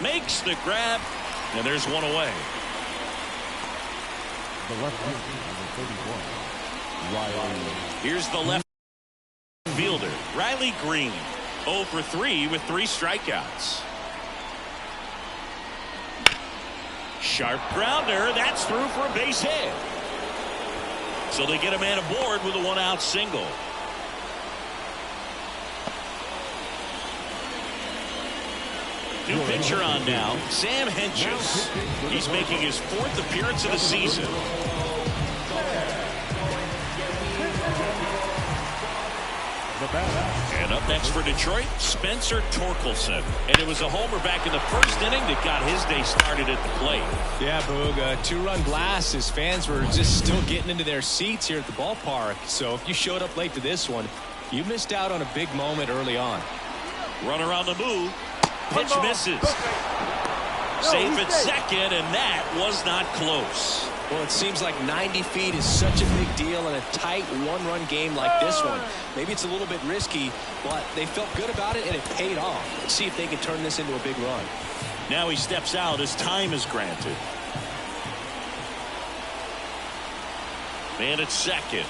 Makes the grab, and there's one away. The left fielder, number 31, Riley. Here's the left fielder, Riley Green. 0 for 3 with 3 strikeouts. Sharp grounder. That's through for a base hit. So they get a man aboard with a 1-out single. New pitcher on now, Sam Hentges. He's making his 4th appearance of the season. And up next for Detroit, Spencer Torkelson. And it was a homer back in the first inning that got his day started at the plate. Yeah, Boog, a 2-run blast. His fans were just still getting into their seats here at the ballpark. So if you showed up late to this one, you missed out on a big moment early on. Runner on the move. Pitch misses. Safe at second, and that was not close. Well, it seems like 90 feet is such a big deal in a tight one-run game like this one. Maybe it's a little bit risky, but they felt good about it, and it paid off. Let's see if they can turn this into a big run. Now he steps out as time is granted. Man at second.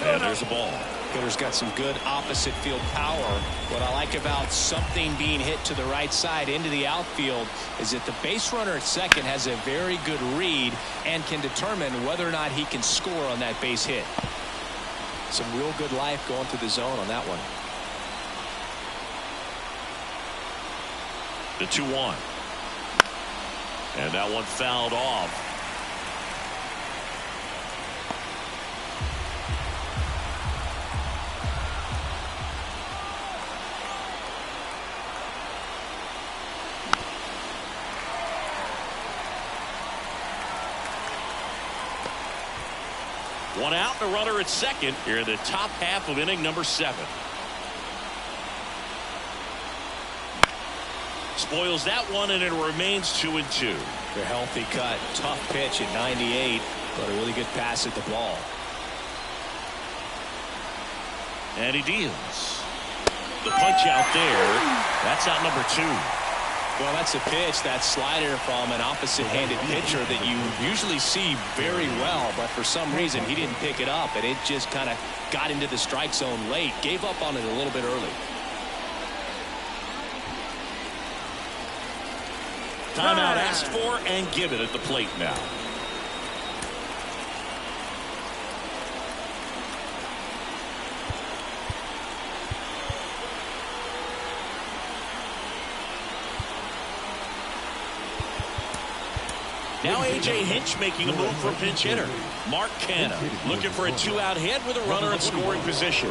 And there's a ball. Hitter's got some good opposite field power. What I like about something being hit to the right side into the outfield is that the base runner at second has a very good read and can determine whether or not he can score on that base hit. Some real good life going through the zone on that one. The 2-1. And that one fouled off. One out, the runner at second here in the top half of inning number 7. Spoils that one, and it remains 2-2. A healthy cut, tough pitch at 98, but a really good pass at the ball. And he deals. The punch out there. That's out number 2. Well, that's a pitch, that slider from an opposite-handed pitcher that you usually see very well, but for some reason he didn't pick it up, and it just kind of got into the strike zone late. Gave up on it a little bit early. Timeout asked for and given at the plate now. Now A.J. Hinch making a move for pinch hitter. Mark Canha looking for a two-out hit with a runner in scoring position.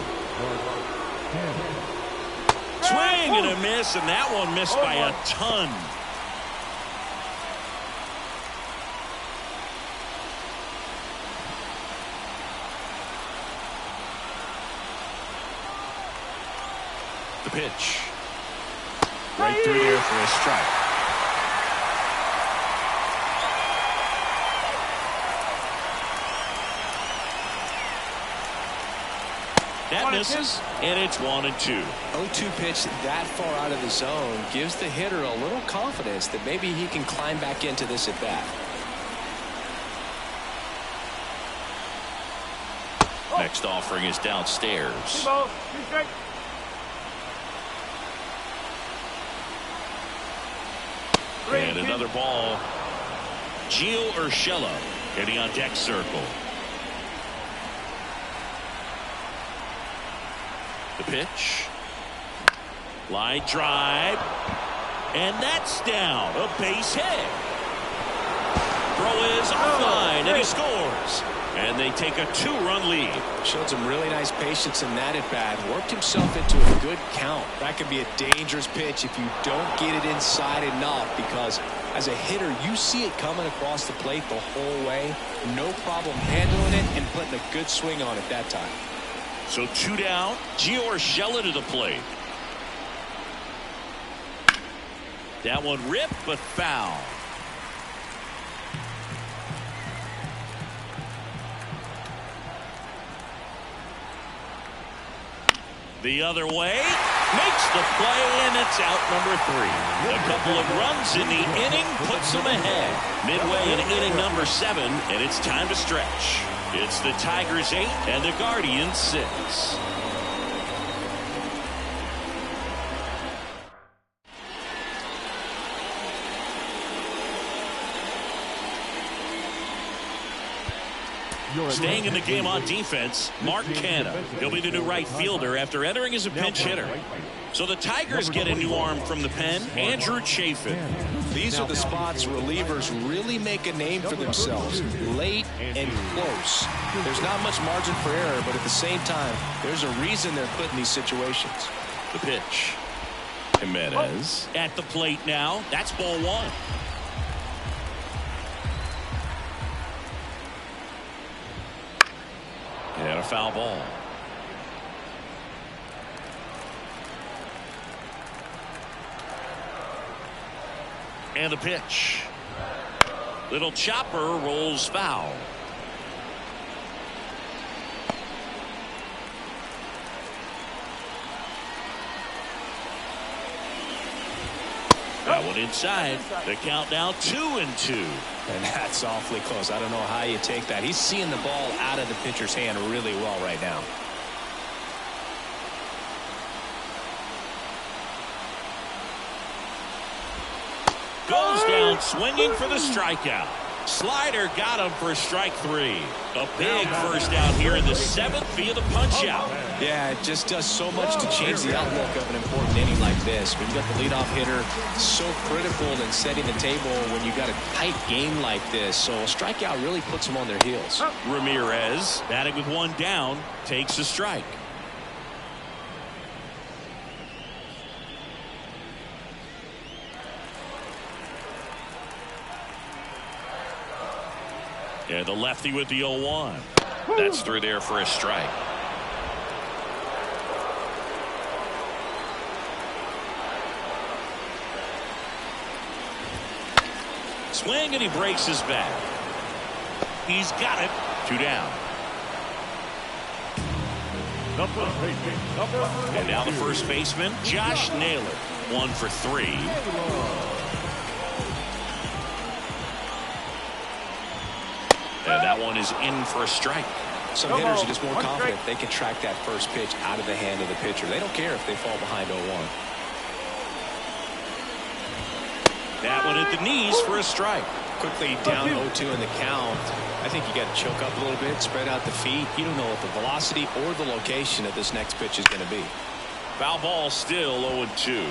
Swing and a miss, and that one missed by a ton. The pitch. Right through there for a strike. That misses, and it's 1-2. 0-2 pitch that far out of the zone gives the hitter a little confidence that maybe he can climb back into this at bat. Next offering is downstairs. 2 balls, 2 strikes. And another ball. Gio Urshela getting on deck circle. The pitch. Line drive. And that's down. A base hit. Throw is offline, and he scores. And they take a 2-run lead. Showed some really nice patience in that at bat. Worked himself into a good count. That could be a dangerous pitch if you don't get it inside enough, because as a hitter, you see it coming across the plate the whole way. No problem handling it and putting a good swing on it that time. So 2 down. Gio Urshela to the plate. That one ripped, but foul. The other way, makes the play, and it's out number 3. A couple of runs in the inning puts them ahead. Midway in inning number 7, and it's time to stretch. It's the Tigers 8 and the Guardians 6. Staying in the game on defense, Mark Canha. He'll be the new right fielder after entering as a pinch hitter. So the Tigers get a new arm from the pen, Andrew Chafin. These are the spots relievers really make a name for themselves. Late and close. There's not much margin for error, but at the same time, there's a reason they're put in these situations. The pitch. Jimenez at the plate now. That's ball 1. And a foul ball. And the pitch. Little chopper rolls foul. That one inside. The count now 2-2. And that's awfully close. I don't know how you take that. He's seeing the ball out of the pitcher's hand really well right now. Goes down swinging for the strikeout. Slider got him for strike 3. A big first out here in the 7th via the punch out. Yeah, it just does so much to change the outlook of an important inning like this. When you got the leadoff hitter, so critical in setting the table when you got a tight game like this. So a strikeout really puts them on their heels. Ramirez, batting with 1 down, takes a strike. And the lefty with the 0-1. That's through there for a strike. Swing, and he breaks his back. He's got it. 2 down. And now the first baseman, Josh Naylor. 1 for 3. And that one is in for a strike. Some hitters are just more confident they can track that first pitch out of the hand of the pitcher. They don't care if they fall behind 0-1. That one at the knees for a strike. Quickly down 0-2 in the count. I think you got to choke up a little bit, spread out the feet. You don't know what the velocity or the location of this next pitch is going to be. Foul ball, still 0-2.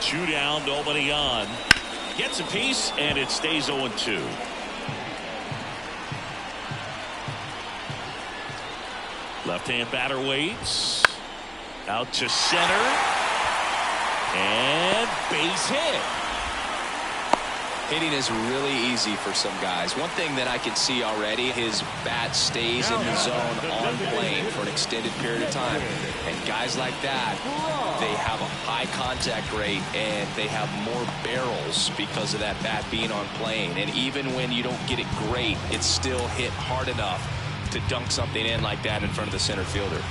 Two down, nobody on. Gets a piece, and it stays 0-2. Left-hand batter waits. Out to center. And base hit. Hitting is really easy for some guys. One thing that I can see already, his bat stays in the zone on plane for an extended period of time. And guys like that, they have a high contact rate and they have more barrels because of that bat being on plane. And even when you don't get it great, it's still hit hard enough to dunk something in like that in front of the center fielder.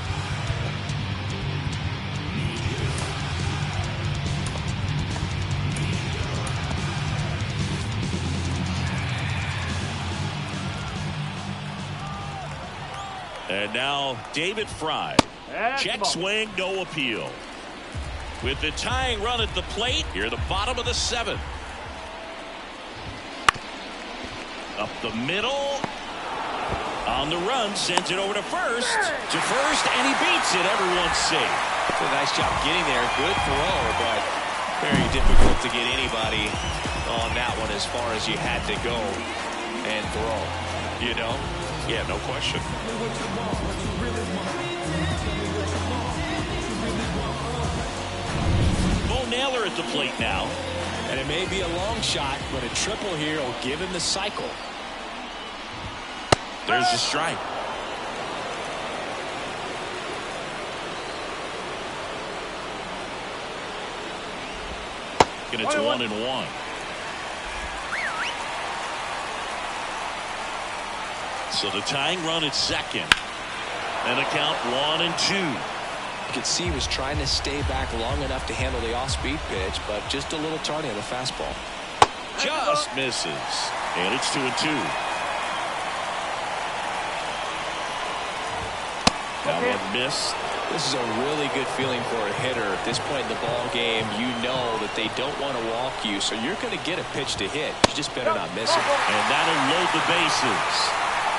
And now David Fry. Check swing, no appeal. With the tying run at the plate, here the bottom of the 7th. Up the middle. On the run, sends it over to first. And he beats it. Everyone's safe. Did a nice job getting there. Good throw, but very difficult to get anybody on that one as far as you had to go and throw. You know? Yeah, no question. Bo Naylor at the plate now. And it may be a long shot, but a triple here will give him the cycle. There's a strike. And it's 1-1. So the tying run at second. And the count 1-2. You could see he was trying to stay back long enough to handle the off-speed pitch, but just a little tardy on the fastball. Just misses. And it's 2-2. That one missed. This is a really good feeling for a hitter. At this point in the ball game, you know that they don't want to walk you, so you're going to get a pitch to hit. You just better not miss it. And that'll load the bases.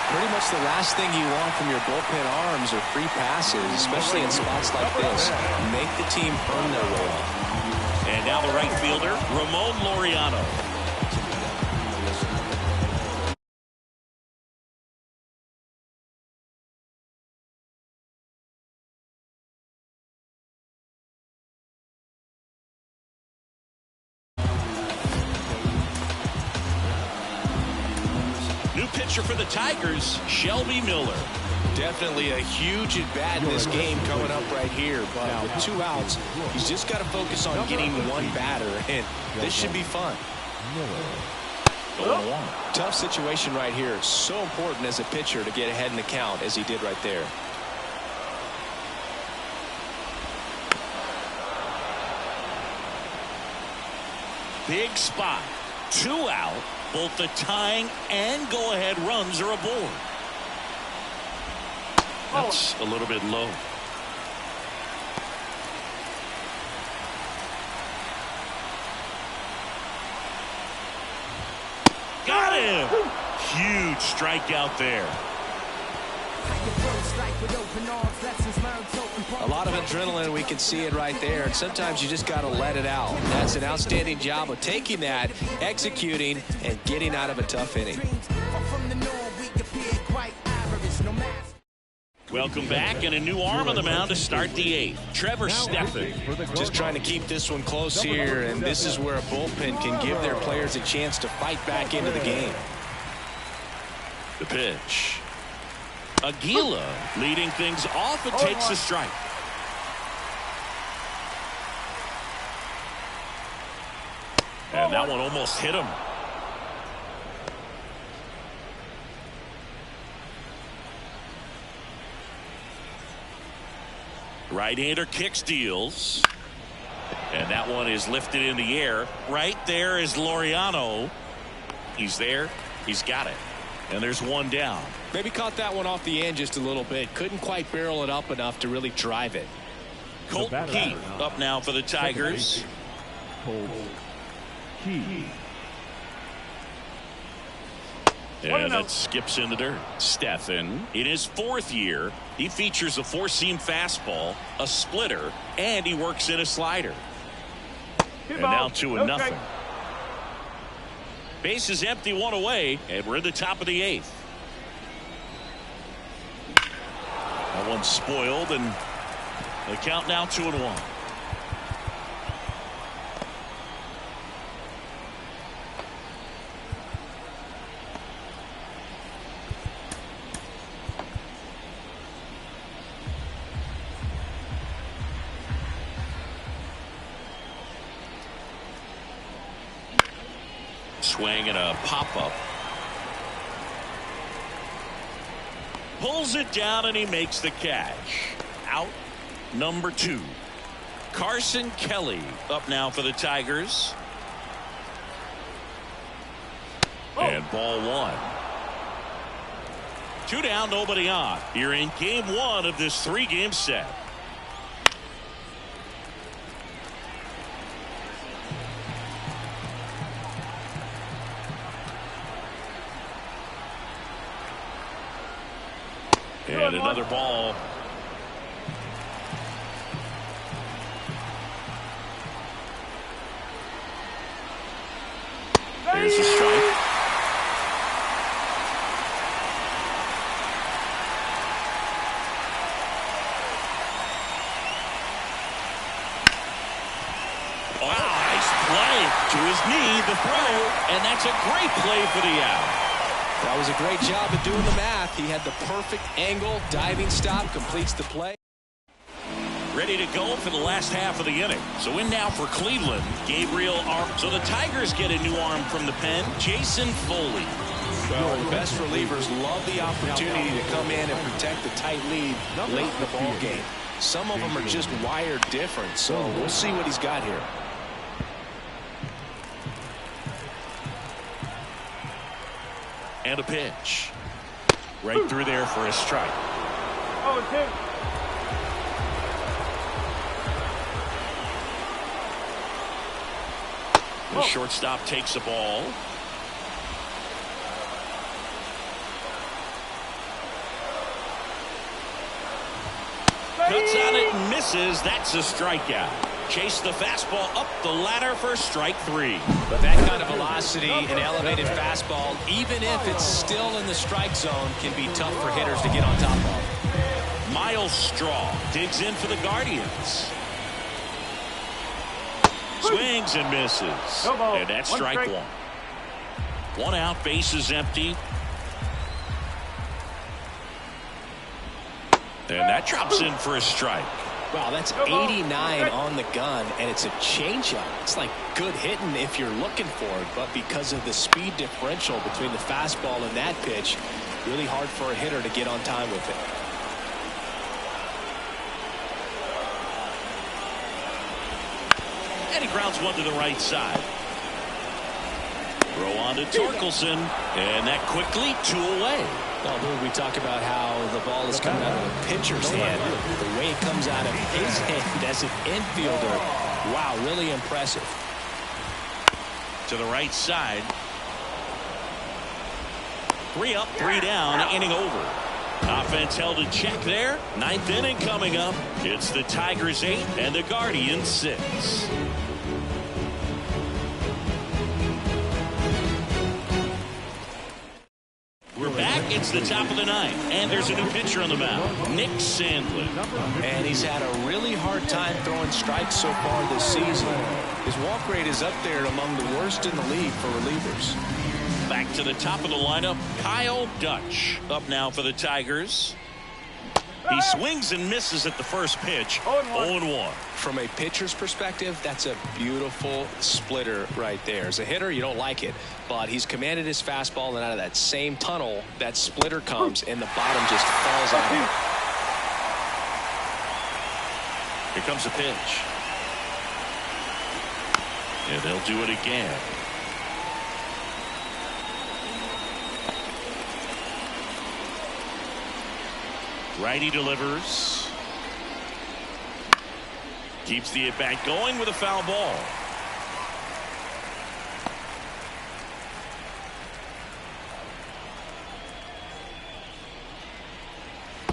Pretty much the last thing you want from your bullpen arms are free passes, especially in spots like this. Make the team earn their way off. And now the right fielder, Ramon Laureano. New pitcher for the Tigers, Shelby Miller. Definitely a huge at-bat in this game coming up right here. But with 2 outs, he's just got to focus on getting one batter, and this should be fun. 0-1. Tough situation right here. So important as a pitcher to get ahead in the count as he did right there. Big spot. 2 out. Both the tying and go-ahead runs are aboard. That's a little bit low. Got him! Huge strikeout there. A lot of adrenaline, we can see it right there, and sometimes you just got to let it out. That's an outstanding job of taking that, executing, and getting out of a tough inning. Welcome back, and a new arm on the mound to start the 8th. Trevor Stephan. Just trying to keep this one close here, and this is where a bullpen can give their players a chance to fight back into the game. The pitch. Aguila leading things off and takes a strike. And that one almost hit him. Right-hander kicks, deals. And that one is lifted in the air. Right there is Laureano. He's there. He's got it. And there's one down. Maybe caught that one off the end just a little bit. Couldn't quite barrel it up enough to really drive it. Colt Keith up now for the Tigers. Colt Keith. And that skips in the dirt. Stephan, in his 4th year, he features a 4-seam fastball, a splitter, and he works in a slider. And now 2-0. Base is empty, 1 away, and we're in the top of the 8th. That one's spoiled, and the count now 2-1. Swing and a pop-up. Pulls it down and he makes the catch. Out number 2. Carson Kelly up now for the Tigers. And ball 1. 2 down, nobody on. You're in game 1 of this 3-game set. And another ball. There's a strike. Wow, nice play to his knee, the throw, and that's a great play for the out. That was a great job of doing the math. He had the perfect angle, diving stop, completes the play. Ready to go for the last half of the inning. So in now for Cleveland, Gabriel Arm. So the Tigers get a new arm from the pen, Jason Foley. Well, the best relievers love the opportunity to come in and protect the tight lead late in the ball game. Some of them are just wired different, so we'll see what he's got here. And a pitch. Right through there for a strike. 0-2. The shortstop takes the ball. Cuts on it and misses. That's a strikeout. Chase the fastball up the ladder for strike 3. But that kind of velocity and elevated fastball, even if it's still in the strike zone, can be tough for hitters to get on top of. Miles Straw digs in for the Guardians. Swings and misses. And that's strike 1. 1 out, base is empty. And that drops in for a strike. Wow, that's 89 on the gun, and it's a changeup. It's like good hitting if you're looking for it, but because of the speed differential between the fastball and that pitch, really hard for a hitter to get on time with it. And he grounds one to the right side. Throw on to Torkelson, and that quickly 2 away. Well, we talk about how the ball is coming out of the pitcher's hand. The way it comes out of his hand as an infielder, wow, really impressive. To the right side. 3 up, 3 down, inning over. Offense held in check there. 9th inning coming up. It's the Tigers 8 and the Guardians 6. We're back. It's the top of the 9th, and there's a new pitcher on the mound, Nick Sandlin. And he's had a really hard time throwing strikes so far this season. His walk rate is up there among the worst in the league for relievers. Back to the top of the lineup, Kyle Dutch up now for the Tigers. He swings and misses at the first pitch. 0-1. From a pitcher's perspective, that's a beautiful splitter right there. As a hitter, you don't like it, but he's commanded his fastball, and out of that same tunnel, that splitter comes, and the bottom just falls out. Here comes the pitch. And they'll do it again. Righty delivers. Keeps the at-bat going with a foul ball.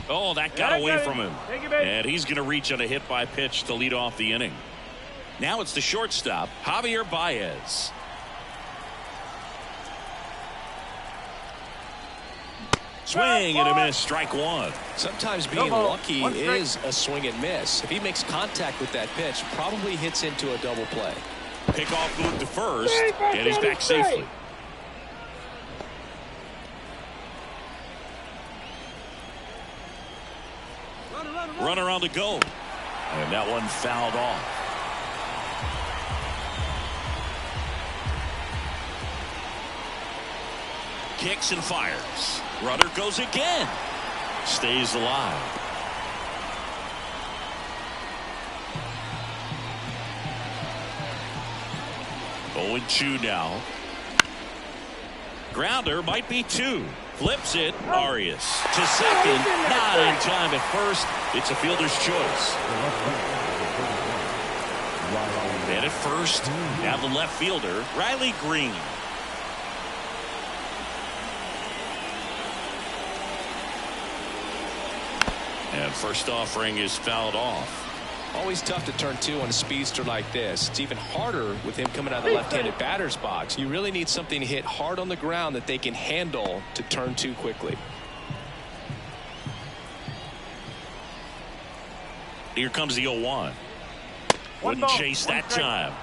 Oh, that got away from him. And he's going to reach on a hit by pitch to lead off the inning. Now it's the shortstop, Javier Baez. Swing and a miss, strike one. Sometimes being lucky is a swing and miss. If he makes contact with that pitch, probably hits into a double play. Pickoff moved to first, and he's back safely. Runner on the go. And that one fouled off. Kicks and fires. Runner goes again. Stays alive. Oh, 0-2 now. Grounder might be 2. Flips it. Arias to second. Not in time at first. It's a fielder's choice. And at first, now the left fielder, Riley Green. And first offering is fouled off. Always tough to turn 2 on a speedster like this. It's even harder with him coming out of the left-handed batter's box. You really need something to hit hard on the ground that they can handle to turn 2 quickly. Here comes the 0-1. Wouldn't chase that time.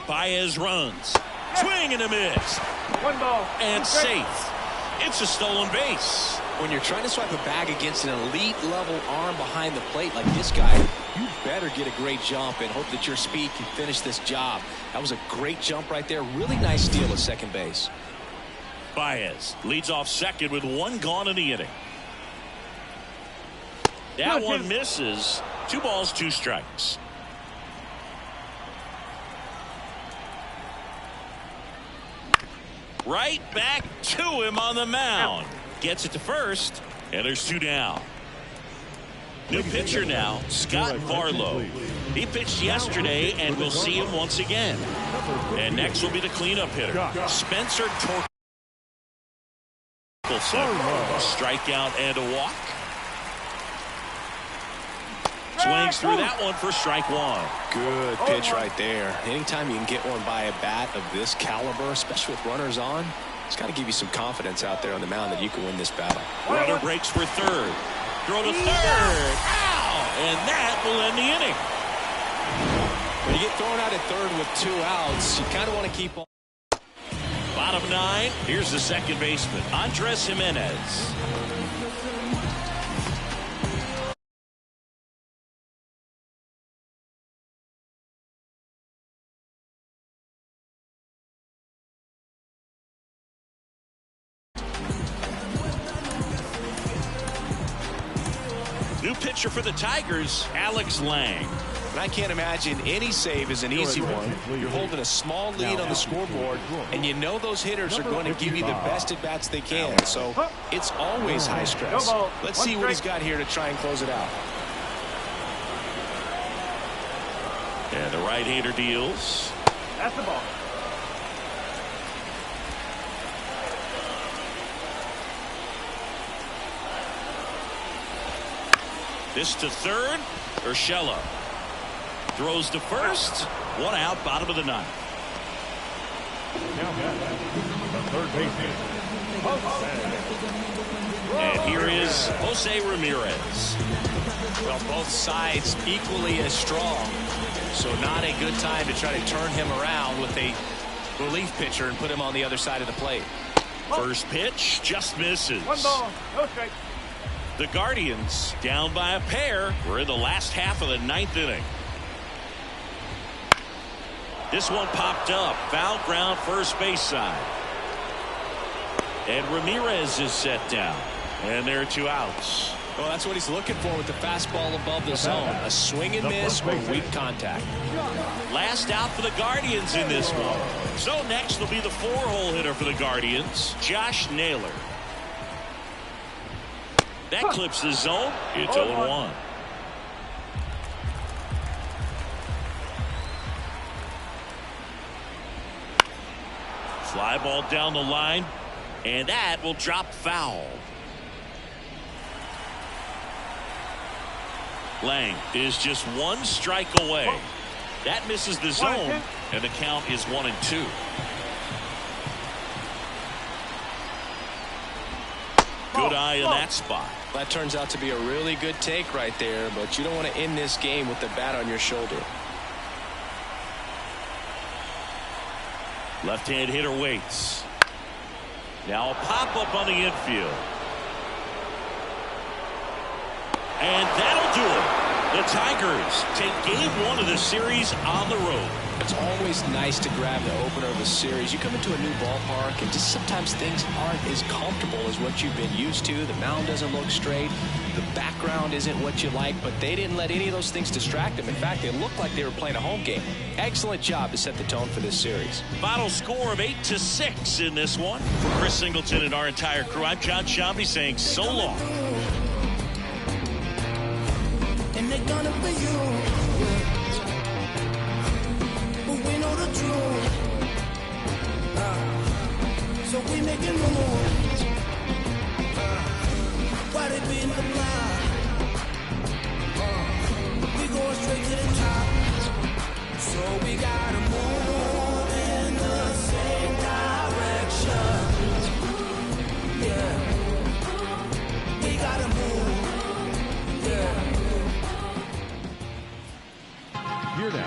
Baez runs. Swing and a miss. 1 ball. And safe. It's a stolen base. When you're trying to swipe a bag against an elite level arm behind the plate like this guy, you better get a great jump and hope that your speed can finish this job. That was a great jump right there. Really nice steal at second base. Baez leads off second with 1 gone in the inning. That one misses. 2 balls, 2 strikes. Right back to him on the mound. Gets it to first, and there's 2 down. New pitcher now, Scott Barlow. He pitched yesterday, and we'll see him once again. And next will be the cleanup hitter, Spencer Torkelson. A strikeout and a walk. Swings through that one for strike 1. Good pitch right there. Anytime you can get one by a bat of this caliber, especially with runners on, it's got to give you some confidence out there on the mound that you can win this battle. Runner breaks for third. Throw to third. Ow! And that will end the inning. When you get thrown out at third with 2 outs, you kind of want to keep on. Bottom 9. Here's the second baseman, Andres Jimenez. New pitcher for the Tigers, Alex Lang. And I can't imagine any save is an easy one. You're holding a small lead on the scoreboard, and you know those hitters are going to give you the best at-bats they can. So it's always high stress. Let's see what he's got here to try and close it out. And the right-hander deals. That's the ball. This to third. Urshela throws to first. 1 out, bottom of the 9th. The third baseman. And here is Jose Ramirez. Well, both sides equally as strong. So not a good time to try to turn him around with a relief pitcher and put him on the other side of the plate. First pitch just misses. 1 ball, no strike. The Guardians down by a pair. We're in the last half of the 9th inning. This one popped up. Foul ground, first base side. And Ramirez is set down. And there are 2 outs. Well, that's what he's looking for with the fastball above the zone. A swing and miss or weak contact. Last out for the Guardians in this one. So next will be the 4-hole hitter for the Guardians, Josh Naylor. That clips the zone. It's 0-1. Fly ball down the line, and that will drop foul. Lang is just 1 strike away. That misses the zone, and the count is 1-2. Good eye in that spot. That turns out to be a really good take right there, but you don't want to end this game with the bat on your shoulder. Left-hand hitter waits. Now a pop-up on the infield. And that'll do it. The Tigers take game 1 of the series on the road. It's always nice to grab the opener of a series. You come into a new ballpark, and just sometimes things aren't as comfortable as what you've been used to. The mound doesn't look straight. The background isn't what you like, but they didn't let any of those things distract them. In fact, they looked like they were playing a home game. Excellent job to set the tone for this series. Final score of 8-6 in this one. For Chris Singleton and our entire crew, I'm John Shambi saying so long. And they're gonna be you. But we know the truth. So we making moves.